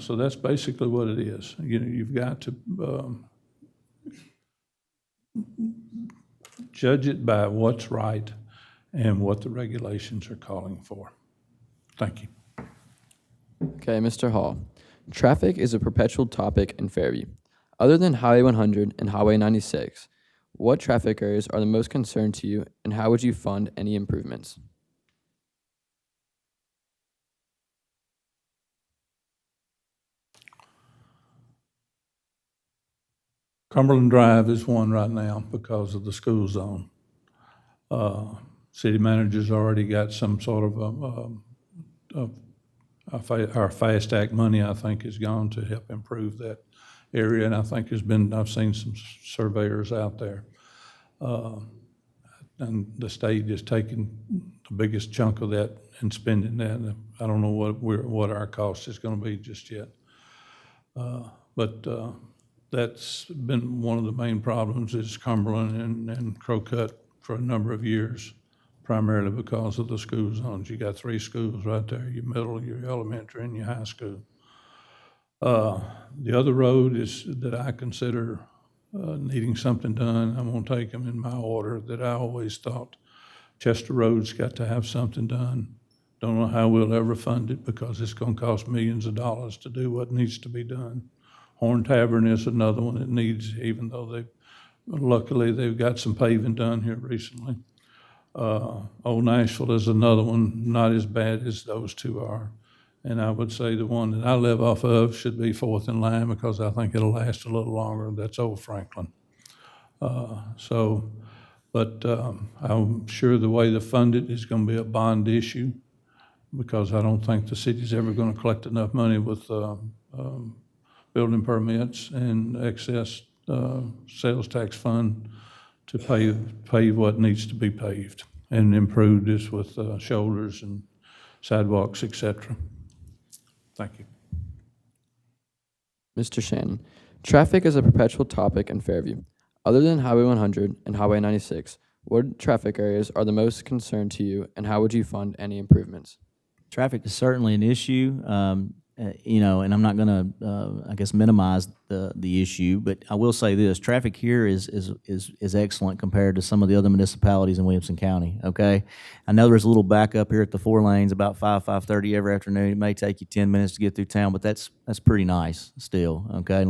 So that's basically what it is. You've got to judge it by what's right and what the regulations are calling for. Thank you. Okay, Mr. Hall. Traffic is a perpetual topic in Fairview. Other than Highway 100 and Highway 96, what traffic areas are the most concerned to you, and how would you fund any improvements? Cumberland Drive is one right now because of the school zone. City manager's already got some sort of our FAST Act money, I think, has gone to help improve that area, and I think I've seen some surveyors out there. And the state is taking the biggest chunk of that and spending that. I don't know what our cost is going to be just yet. But that's been one of the main problems is Cumberland and Crowcut for a number of years, primarily because of the school zones. You got 3 schools right there, your middle, your elementary, and your high school. The other road is that I consider needing something done. I'm gonna take them in my order that I always thought. Chester Road's got to have something done. Don't know how we'll ever fund it because it's gonna cost millions of dollars to do what needs to be done. Horn Tavern is another one that needs, even though luckily they've got some paving done here recently. Old Nashville is another one, not as bad as those two are. And I would say the one that I live off of should be fourth in line because I think it'll last a little longer. That's Old Franklin. But I'm sure the way to fund it is going to be a bond issue because I don't think the city's ever going to collect enough money with building permits and excess sales tax fund to pave what needs to be paved and improve this with shoulders and sidewalks, et cetera. Thank you. Mr. Shannon, traffic is a perpetual topic in Fairview. Other than Highway 100 and Highway 96, what traffic areas are the most concerned to you, and how would you fund any improvements? Traffic is certainly an issue, and I'm not going to, minimize the issue, but I will say this: traffic here is excellent compared to some of the other municipalities in Williamson County. Okay, I know there's a little backup here at the 4 lanes about 5:30 every afternoon. It may take you 10 minutes to get through town, but that's pretty nice still. Okay,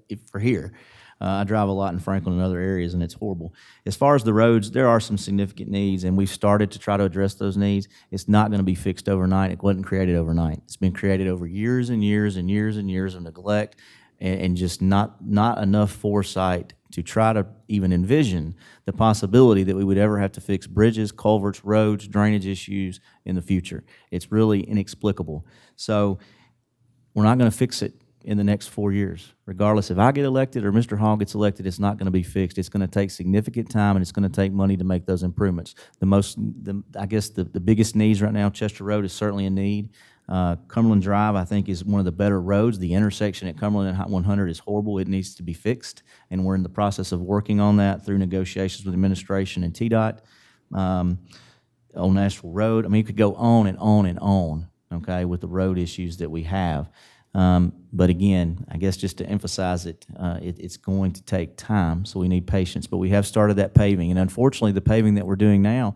if for here. I drive a lot in Franklin and other areas, and it's horrible. As far as the roads, there are some significant needs, and we've started to try to address those needs. It's not going to be fixed overnight. It wasn't created overnight. It's been created over years and years and years and years of neglect and just not enough foresight to try to even envision the possibility that we would ever have to fix bridges, culverts, roads, drainage issues in the future. It's really inexplicable. So we're not going to fix it in the next 4 years. Regardless if I get elected or Mr. Hall gets elected, it's not going to be fixed. It's going to take significant time, and it's going to take money to make those improvements. The biggest needs right now, Chester Road is certainly a need. Cumberland Drive, I think, is one of the better roads. The intersection at Cumberland and 100 is horrible. It needs to be fixed, and we're in the process of working on that through negotiations with administration and TDOT. Old Nashville Road, I mean, you could go on and on and on, okay, with the road issues that we have. But again, I guess just to emphasize it, it's going to take time, so we need patience. But we have started that paving, and unfortunately, the paving that we're doing now,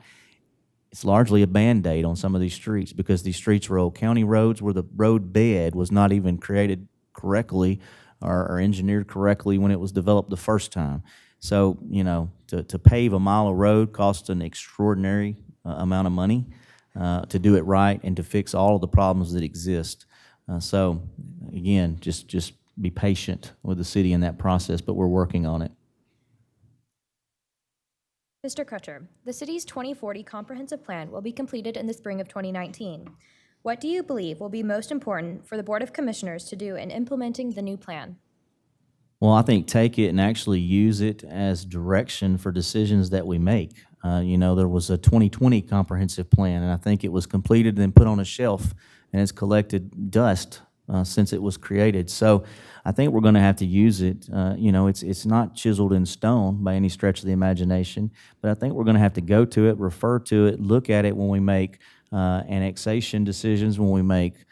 it's largely a Band-Aid on some of these streets because these streets were old county roads where the road bed was not even created correctly or engineered correctly when it was developed the first time. So, you know, to pave a mile of road costs an extraordinary amount of money to do it right and to fix all of the problems that exist. So, again, just be patient with the city in that process, but we're working on it. Mr. Crutcher, the city's 2040 comprehensive plan will be completed in the spring of 2019. What do you believe will be most important for the Board of Commissioners to do in implementing the new plan? Well, I think take it and actually use it as direction for decisions that we make. You know, there was a 2020 comprehensive plan, and I think it was completed and then put on a shelf, and it's collected dust since it was created. So I think we're going to have to use it. You know, it's not chiseled in stone by any stretch of the imagination, but I think we're going to have to go to it, refer to it, look at it when we make annexation decisions, when we make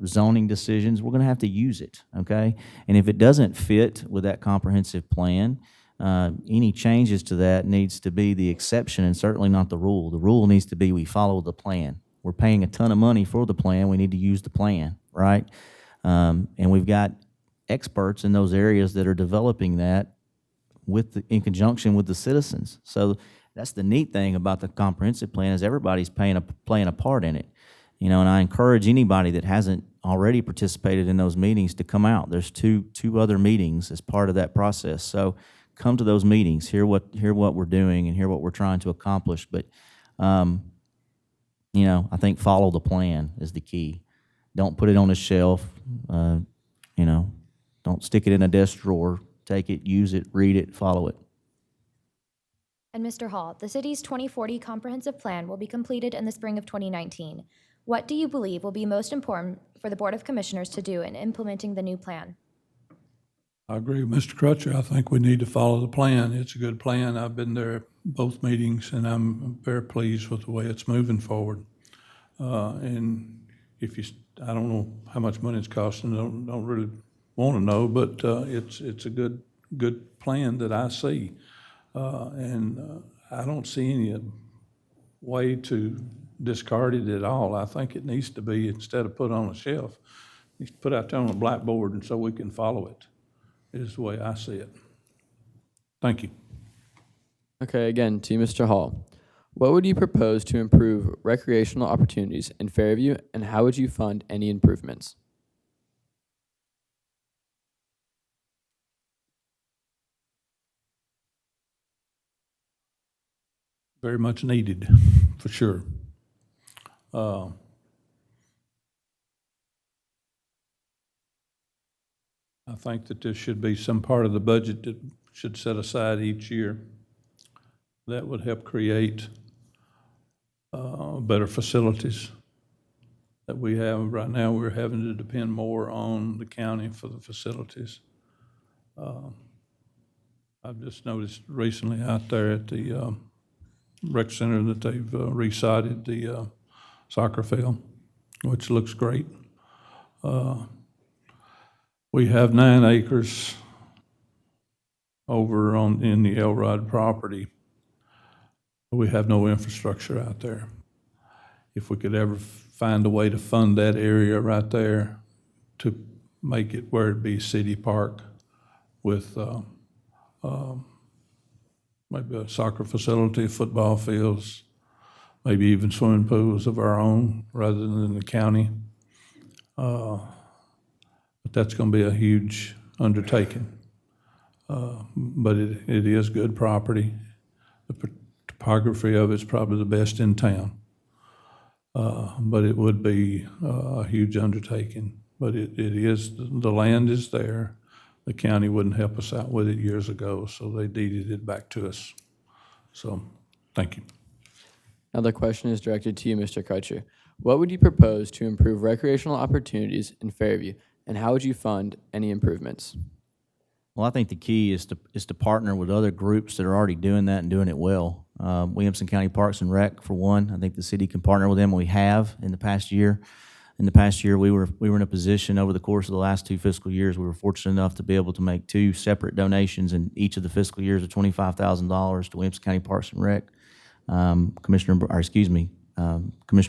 zoning decisions. We're going to have to use it, okay? And if it doesn't fit with that comprehensive plan, any changes to that needs to be the exception and certainly not the rule. The rule needs to be we follow the plan. We're paying a ton of money for the plan. We need to use the plan, right? And we've got experts in those areas that are developing that in conjunction with the citizens. So that's the neat thing about the comprehensive plan is everybody's playing a part in it. You know, and I encourage anybody that hasn't already participated in those meetings to come out. There's two other meetings as part of that process. So come to those meetings, hear what we're doing and hear what we're trying to accomplish. But you know, I think follow the plan is the key. Don't put it on a shelf. You know, don't stick it in a desk drawer. Take it, use it, read it, follow it. And Mr. Hall, the city's 2040 comprehensive plan will be completed in the spring of 2019. What do you believe will be most important for the Board of Commissioners to do in implementing the new plan? I agree with Mr. Crutcher. I think we need to follow the plan. It's a good plan. I've been there at both meetings, and I'm very pleased with the way it's moving forward. And if you, I don't know how much money it's costing, don't really want to know, but it's a good plan that I see. And I don't see any way to discard it at all. I think it needs to be, instead of put on a shelf, it needs to put out there on a blackboard and so we can follow it, is the way I see it. Thank you. Okay, again, to Mr. Hall. What would you propose to improve recreational opportunities in Fairview, and how would you fund any improvements? Very much needed, for sure. I think that there should be some part of the budget that should set aside each year that would help create better facilities that we have. Right now, we're having to depend more on the county for the facilities. I've just noticed recently out there at the rec center that they've resided the soccer field, which looks great. We have 9 acres over in the Elrod property. We have no infrastructure out there. If we could ever find a way to fund that area right there to make it where it be city park with maybe a soccer facility, football fields, maybe even swimming pools of our own rather than the county. But that's going to be a huge undertaking. But it is good property. The topography of it's probably the best in town. But it would be a huge undertaking. But it is, the land is there. The county wouldn't help us out with it years ago, so they deeded it back to us. So, thank you. Now the question is directed to you, Mr. Crutcher. What would you propose to improve recreational opportunities in Fairview, and how would you fund any improvements? Well, I think the key is to partner with other groups that are already doing that and doing it well. Williamson County Parks and Rec, for one, I think the city can partner with them. We have in the past year. In the past year, we were in a position over the course of the last 2 fiscal years. We were fortunate enough to be able to make 2 separate donations in each of the fiscal years of $25,000 to Williamson County Parks and Rec. Commissioner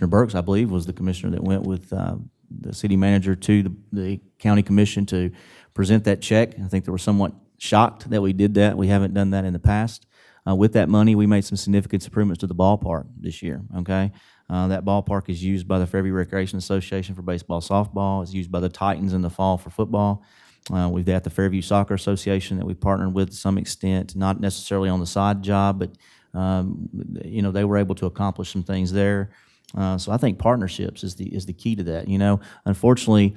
Burks, I believe, was the commissioner that went with the city manager to the county commission to present that check. I think they were somewhat shocked that we did that. We haven't done that in the past. With that money, we made some significant improvements to the ballpark this year, okay? That ballpark is used by the Fairview Recreation Association for baseball, softball. It's used by the Titans in the fall for football. We've got the Fairview Soccer Association that we partnered with to some extent, not necessarily on the side job, but they were able to accomplish some things there. So I think partnerships is the key to that. Unfortunately,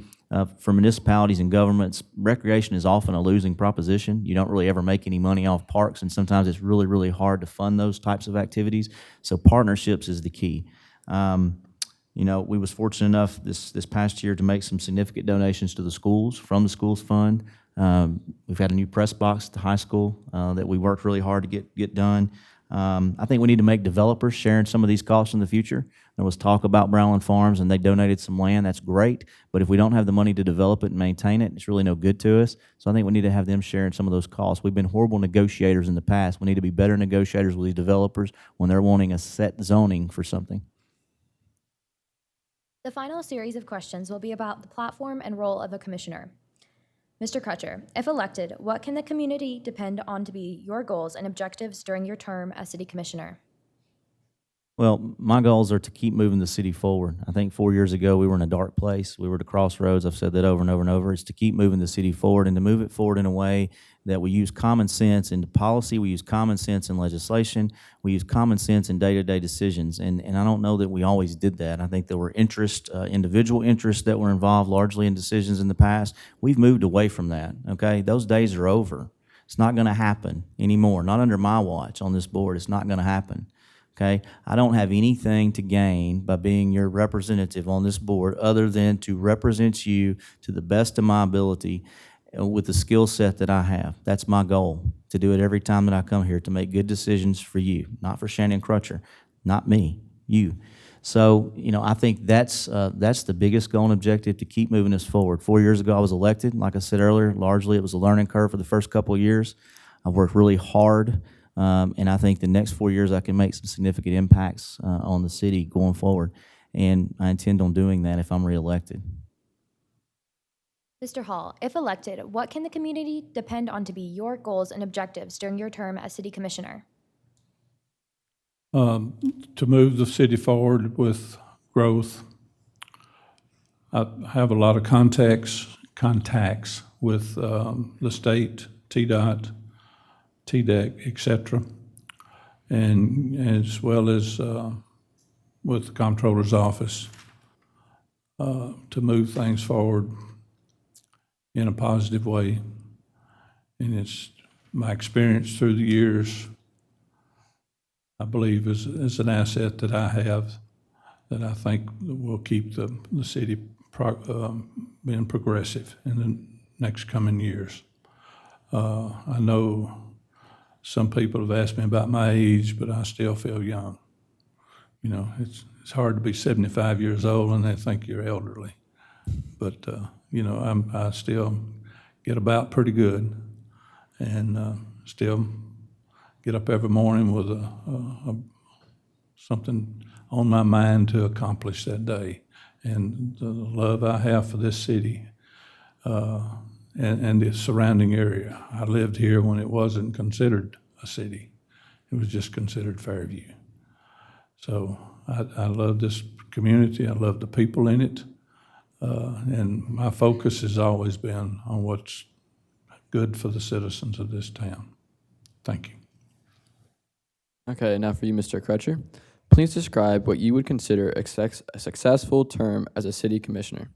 for municipalities and governments, recreation is often a losing proposition. You don't really ever make any money off parks, and sometimes it's really, really hard to fund those types of activities. So partnerships is the key. We was fortunate enough this past year to make some significant donations to the schools from the schools fund. We've had a new press box at the high school that we worked really hard to get done. I think we need to make developers sharing some of these costs in the future. There was talk about Brownland Farms, and they donated some land. That's great, but if we don't have the money to develop it and maintain it, it's really no good to us. So I think we need to have them sharing some of those costs. We've been horrible negotiators in the past. We need to be better negotiators with these developers when they're wanting a set zoning for something. The final series of questions will be about the platform and role of a commissioner. Mr. Crutcher, if elected, what can the community depend on to be your goals and objectives during your term as city commissioner? Well, my goals are to keep moving the city forward. I think 4 years ago, we were in a dark place. We were at a crossroads. I've said that over and over and over. It's to keep moving the city forward and to move it forward in a way that we use common sense in policy, we use common sense in legislation, we use common sense in day-to-day decisions. And I don't know that we always did that. I think there were individual interests that were involved largely in decisions in the past. We've moved away from that, okay? Those days are over. It's not going to happen anymore. Not under my watch on this board. It's not going to happen. Okay, I don't have anything to gain by being your representative on this board other than to represent you to the best of my ability with the skill set that I have. That's my goal, to do it every time that I come here, to make good decisions for you, not for Shannon Crutcher, not me, you. So, I think that's the biggest goal and objective, to keep moving us forward. 4 years ago, I was elected. Like I said earlier, largely it was a learning curve for the first couple of years. I've worked really hard. And I think the next 4 years I can make some significant impacts on the city going forward. And I intend on doing that if I'm reelected. Mr. Hall, if elected, what can the community depend on to be your goals and objectives during your term as city commissioner? To move the city forward with growth. I have a lot of contacts with the state, TDOT, TDEC, et cetera, and as well as with the comptroller's office to move things forward in a positive way. And it's my experience through the years, I believe, is an asset that I have that I think will keep the city being progressive in the next coming years. I know some people have asked me about my age, but I still feel young. It's hard to be 75 years old and they think you're elderly. But, I still get about pretty good and still get up every morning with something on my mind to accomplish that day. And the love I have for this city and the surrounding area. I lived here when it wasn't considered a city. It was just considered Fairview. So I love this community. I love the people in it. And my focus has always been on what's good for the citizens of this town. Thank you. Okay, now for you, Mr. Crutcher. Please describe what you would consider a successful term as a city commissioner.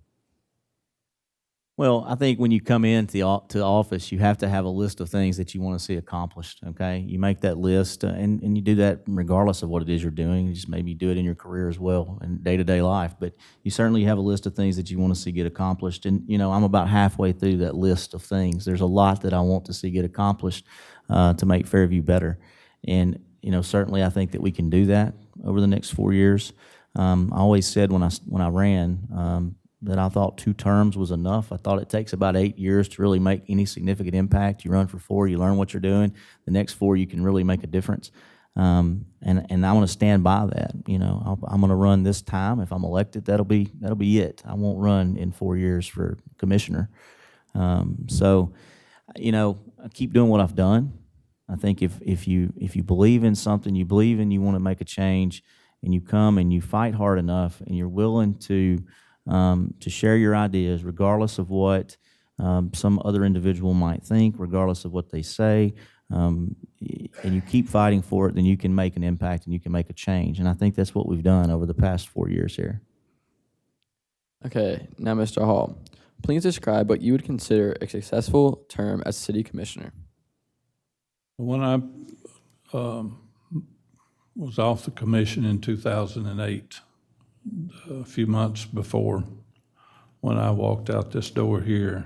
Well, I think when you come into the office, you have to have a list of things that you want to see accomplished, okay? You make that list, and you do that regardless of what it is you're doing. You just maybe do it in your career as well in day-to-day life. But you certainly have a list of things that you want to see get accomplished. And, I'm about halfway through that list of things. There's a lot that I want to see get accomplished to make Fairview better. And, certainly I think that we can do that over the next 4 years. I always said when I ran, that I thought 2 terms was enough. I thought it takes about 8 years to really make any significant impact. You run for 4, you learn what you're doing. The next 4, you can really make a difference. And I want to stand by that. I'm going to run this time. If I'm elected, that'll be it. I won't run in 4 years for commissioner. So, I keep doing what I've done. I think if you believe in something, you believe in, you want to make a change, and you come and you fight hard enough, and you're willing to share your ideas, regardless of what some other individual might think, regardless of what they say, and you keep fighting for it, then you can make an impact and you can make a change. And I think that's what we've done over the past 4 years here. Okay, now Mr. Hall, please describe what you would consider a successful term as city commissioner. When I was off the commission in 2008, a few months before, when I walked out this door here,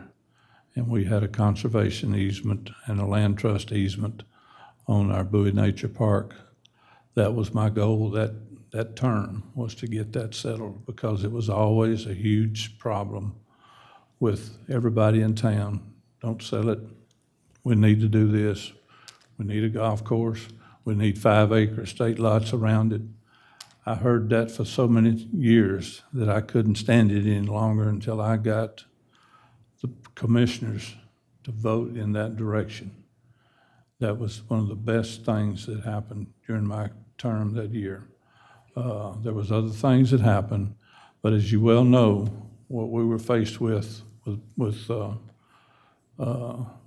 and we had a conservation easement and a land trust easement on our Bowie Nature Park. That was my goal, that term, was to get that settled, because it was always a huge problem with everybody in town. Don't sell it. We need to do this. We need a golf course. We need 5-acre state lots around it. I heard that for so many years that I couldn't stand it any longer until I got the commissioners to vote in that direction. That was one of the best things that happened during my term that year. There was other things that happened, but as you well know, what we were faced with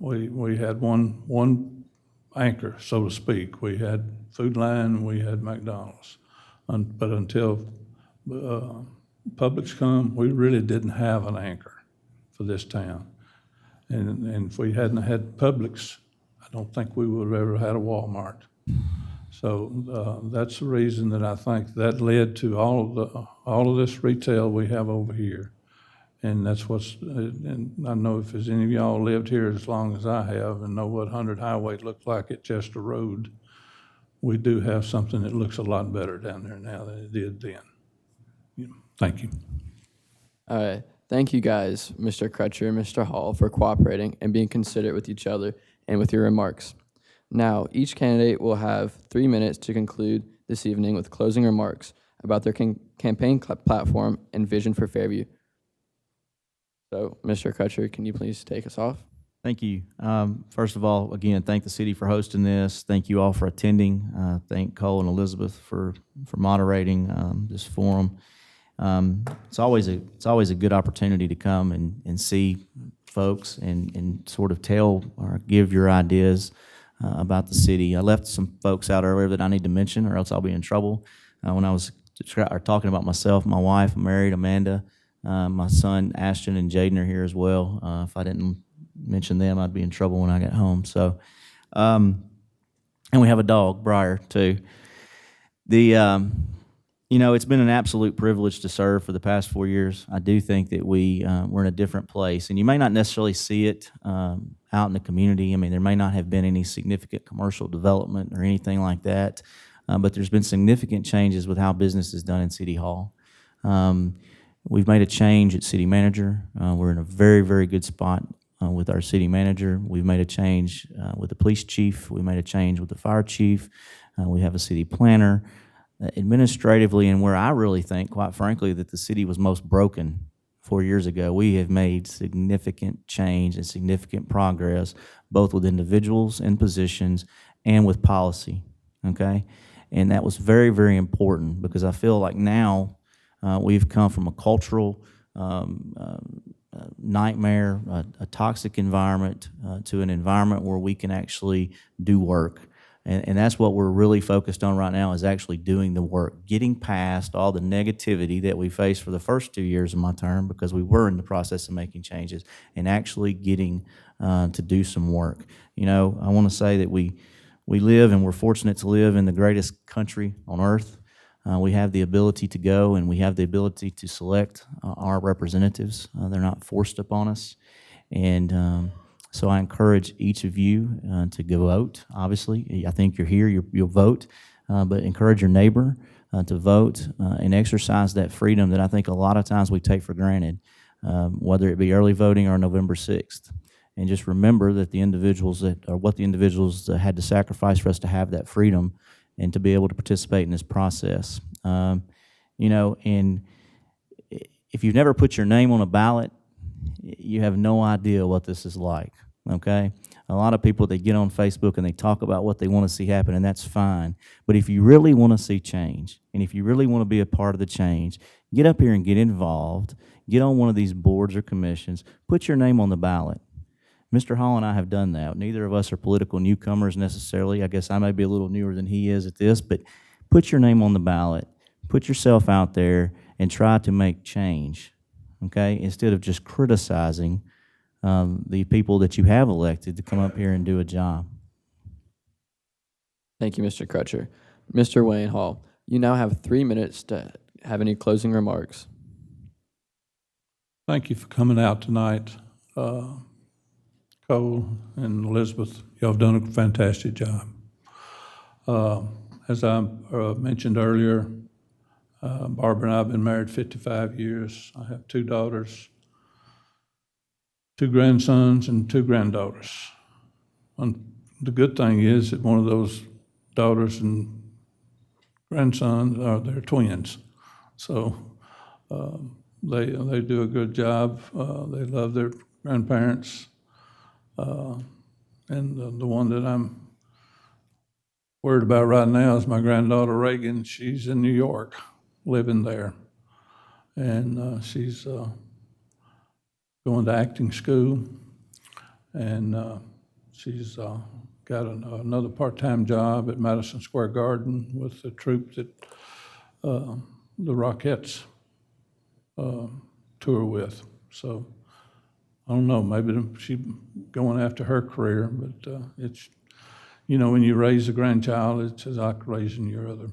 we had one anchor, so to speak. We had Food Lion, we had McDonald's. But until Publix come, we really didn't have an anchor for this town. And if we hadn't had Publix, I don't think we would have ever had a Walmart. So that's the reason that I think that led to all of this retail we have over here. And that's and I know if there's any of y'all lived here as long as I have and know what 100 Highway looked like at Chester Road, we do have something that looks a lot better down there now than it did then. Thank you. All right. Thank you guys, Mr. Crutcher and Mr. Hall, for cooperating and being considerate with each other and with your remarks. Now, each candidate will have 3 minutes to conclude this evening with closing remarks about their campaign platform and vision for Fairview. So, Mr. Crutcher, can you please take us off? Thank you. First of all, again, thank the city for hosting this. Thank you all for attending. Thank Cole and Elizabeth for moderating this forum. It's always a good opportunity to come and see folks and sort of tell or give your ideas about the city. I left some folks out earlier that I need to mention, or else I'll be in trouble. When I was talking about myself, my wife, I'm married, Amanda, my son Ashton and Jaden are here as well. If I didn't mention them, I'd be in trouble when I got home. So, and we have a dog, Briar, too. It's been an absolute privilege to serve for the past 4 years. I do think that we're in a different place, and you may not necessarily see it out in the community. I mean, there may not have been any significant commercial development or anything like that, but there's been significant changes with how business is done in City Hall. We've made a change at City Manager. We're in a very, very good spot with our City Manager. We've made a change with the Police Chief. We made a change with the Fire Chief. We have a City Planner. Administratively, and where I really think, quite frankly, that the city was most broken 4 years ago, we have made significant change and significant progress, both with individuals and positions and with policy, okay? And that was very, very important, because I feel like now we've come from a cultural nightmare, a toxic environment, to an environment where we can actually do work. And that's what we're really focused on right now, is actually doing the work, getting past all the negativity that we faced for the first 2 years of my term, because we were in the process of making changes, and actually getting to do some work. You know, I want to say that we live, and we're fortunate to live in the greatest country on earth. We have the ability to go, and we have the ability to select our representatives. They're not forced upon us. And so I encourage each of you to go vote. Obviously, I think you're here, you'll vote, but encourage your neighbor to vote and exercise that freedom that I think a lot of times we take for granted, whether it be early voting or November 6th. And just remember that the individuals that had to sacrifice for us to have that freedom and to be able to participate in this process. You know, and if you've never put your name on a ballot, you have no idea what this is like, okay? A lot of people, they get on Facebook and they talk about what they want to see happen, and that's fine. But if you really want to see change, and if you really want to be a part of the change, get up here and get involved, get on one of these boards or commissions, put your name on the ballot. Mr. Hall and I have done that. Neither of us are political newcomers necessarily. I guess I may be a little newer than he is at this, but put your name on the ballot, put yourself out there, and try to make change, okay? Instead of just criticizing the people that you have elected to come up here and do a job. Thank you, Mr. Crutcher. Mr. Wayne Hall, you now have 3 minutes to have any closing remarks. Thank you for coming out tonight. Cole and Elizabeth, y'all have done a fantastic job. As I mentioned earlier, Barbara and I have been married 55 years. I have 2 daughters, 2 grandsons, and 2 granddaughters. And the good thing is that one of those daughters and grandsons they're twins. So they do a good job. They love their grandparents. And the one that I'm worried about right now is my granddaughter Reagan. She's in New York, living there. And she's going to acting school. And she's got another part-time job at Madison Square Garden with the troupe that the Rockettes tour with. So I don't know, maybe she's going after her career, but it's, you know, when you raise a grandchild, it's like raising your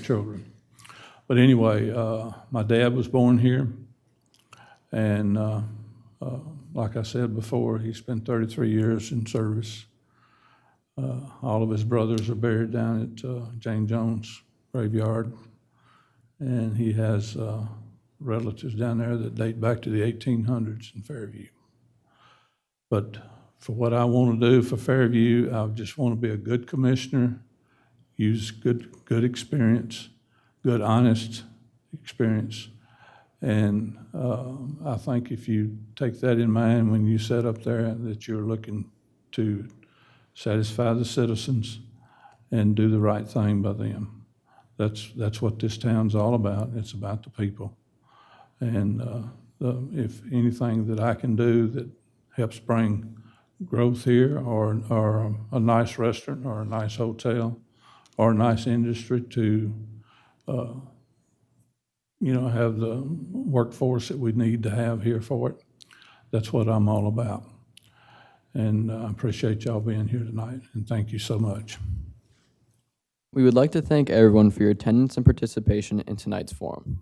children. But anyway, my dad was born here, and like I said before, he spent 33 years in service. All of his brothers are buried down at Jane Jones Graveyard, and he has relatives down there that date back to the 1800s in Fairview. But for what I want to do for Fairview, I just want to be a good commissioner, use good experience, good, honest experience. And I think if you take that in mind when you set up there, that you're looking to satisfy the citizens and do the right thing by them. That's what this town's all about. It's about the people. And if anything that I can do that helps bring growth here, or a nice restaurant, or a nice hotel, or a nice industry to, you know, have the workforce that we need to have here for it, that's what I'm all about. And I appreciate y'all being here tonight, and thank you so much. We would like to thank everyone for your attendance and participation in tonight's forum.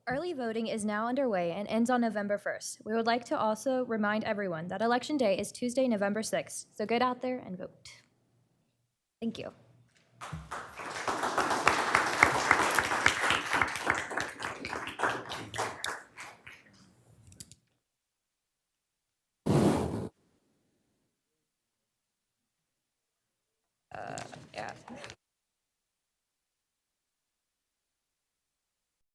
Early voting is now underway and ends on November 1st. We would like to also remind everyone that Election Day is Tuesday, November 6th, so get out there and vote. Thank you. Yeah.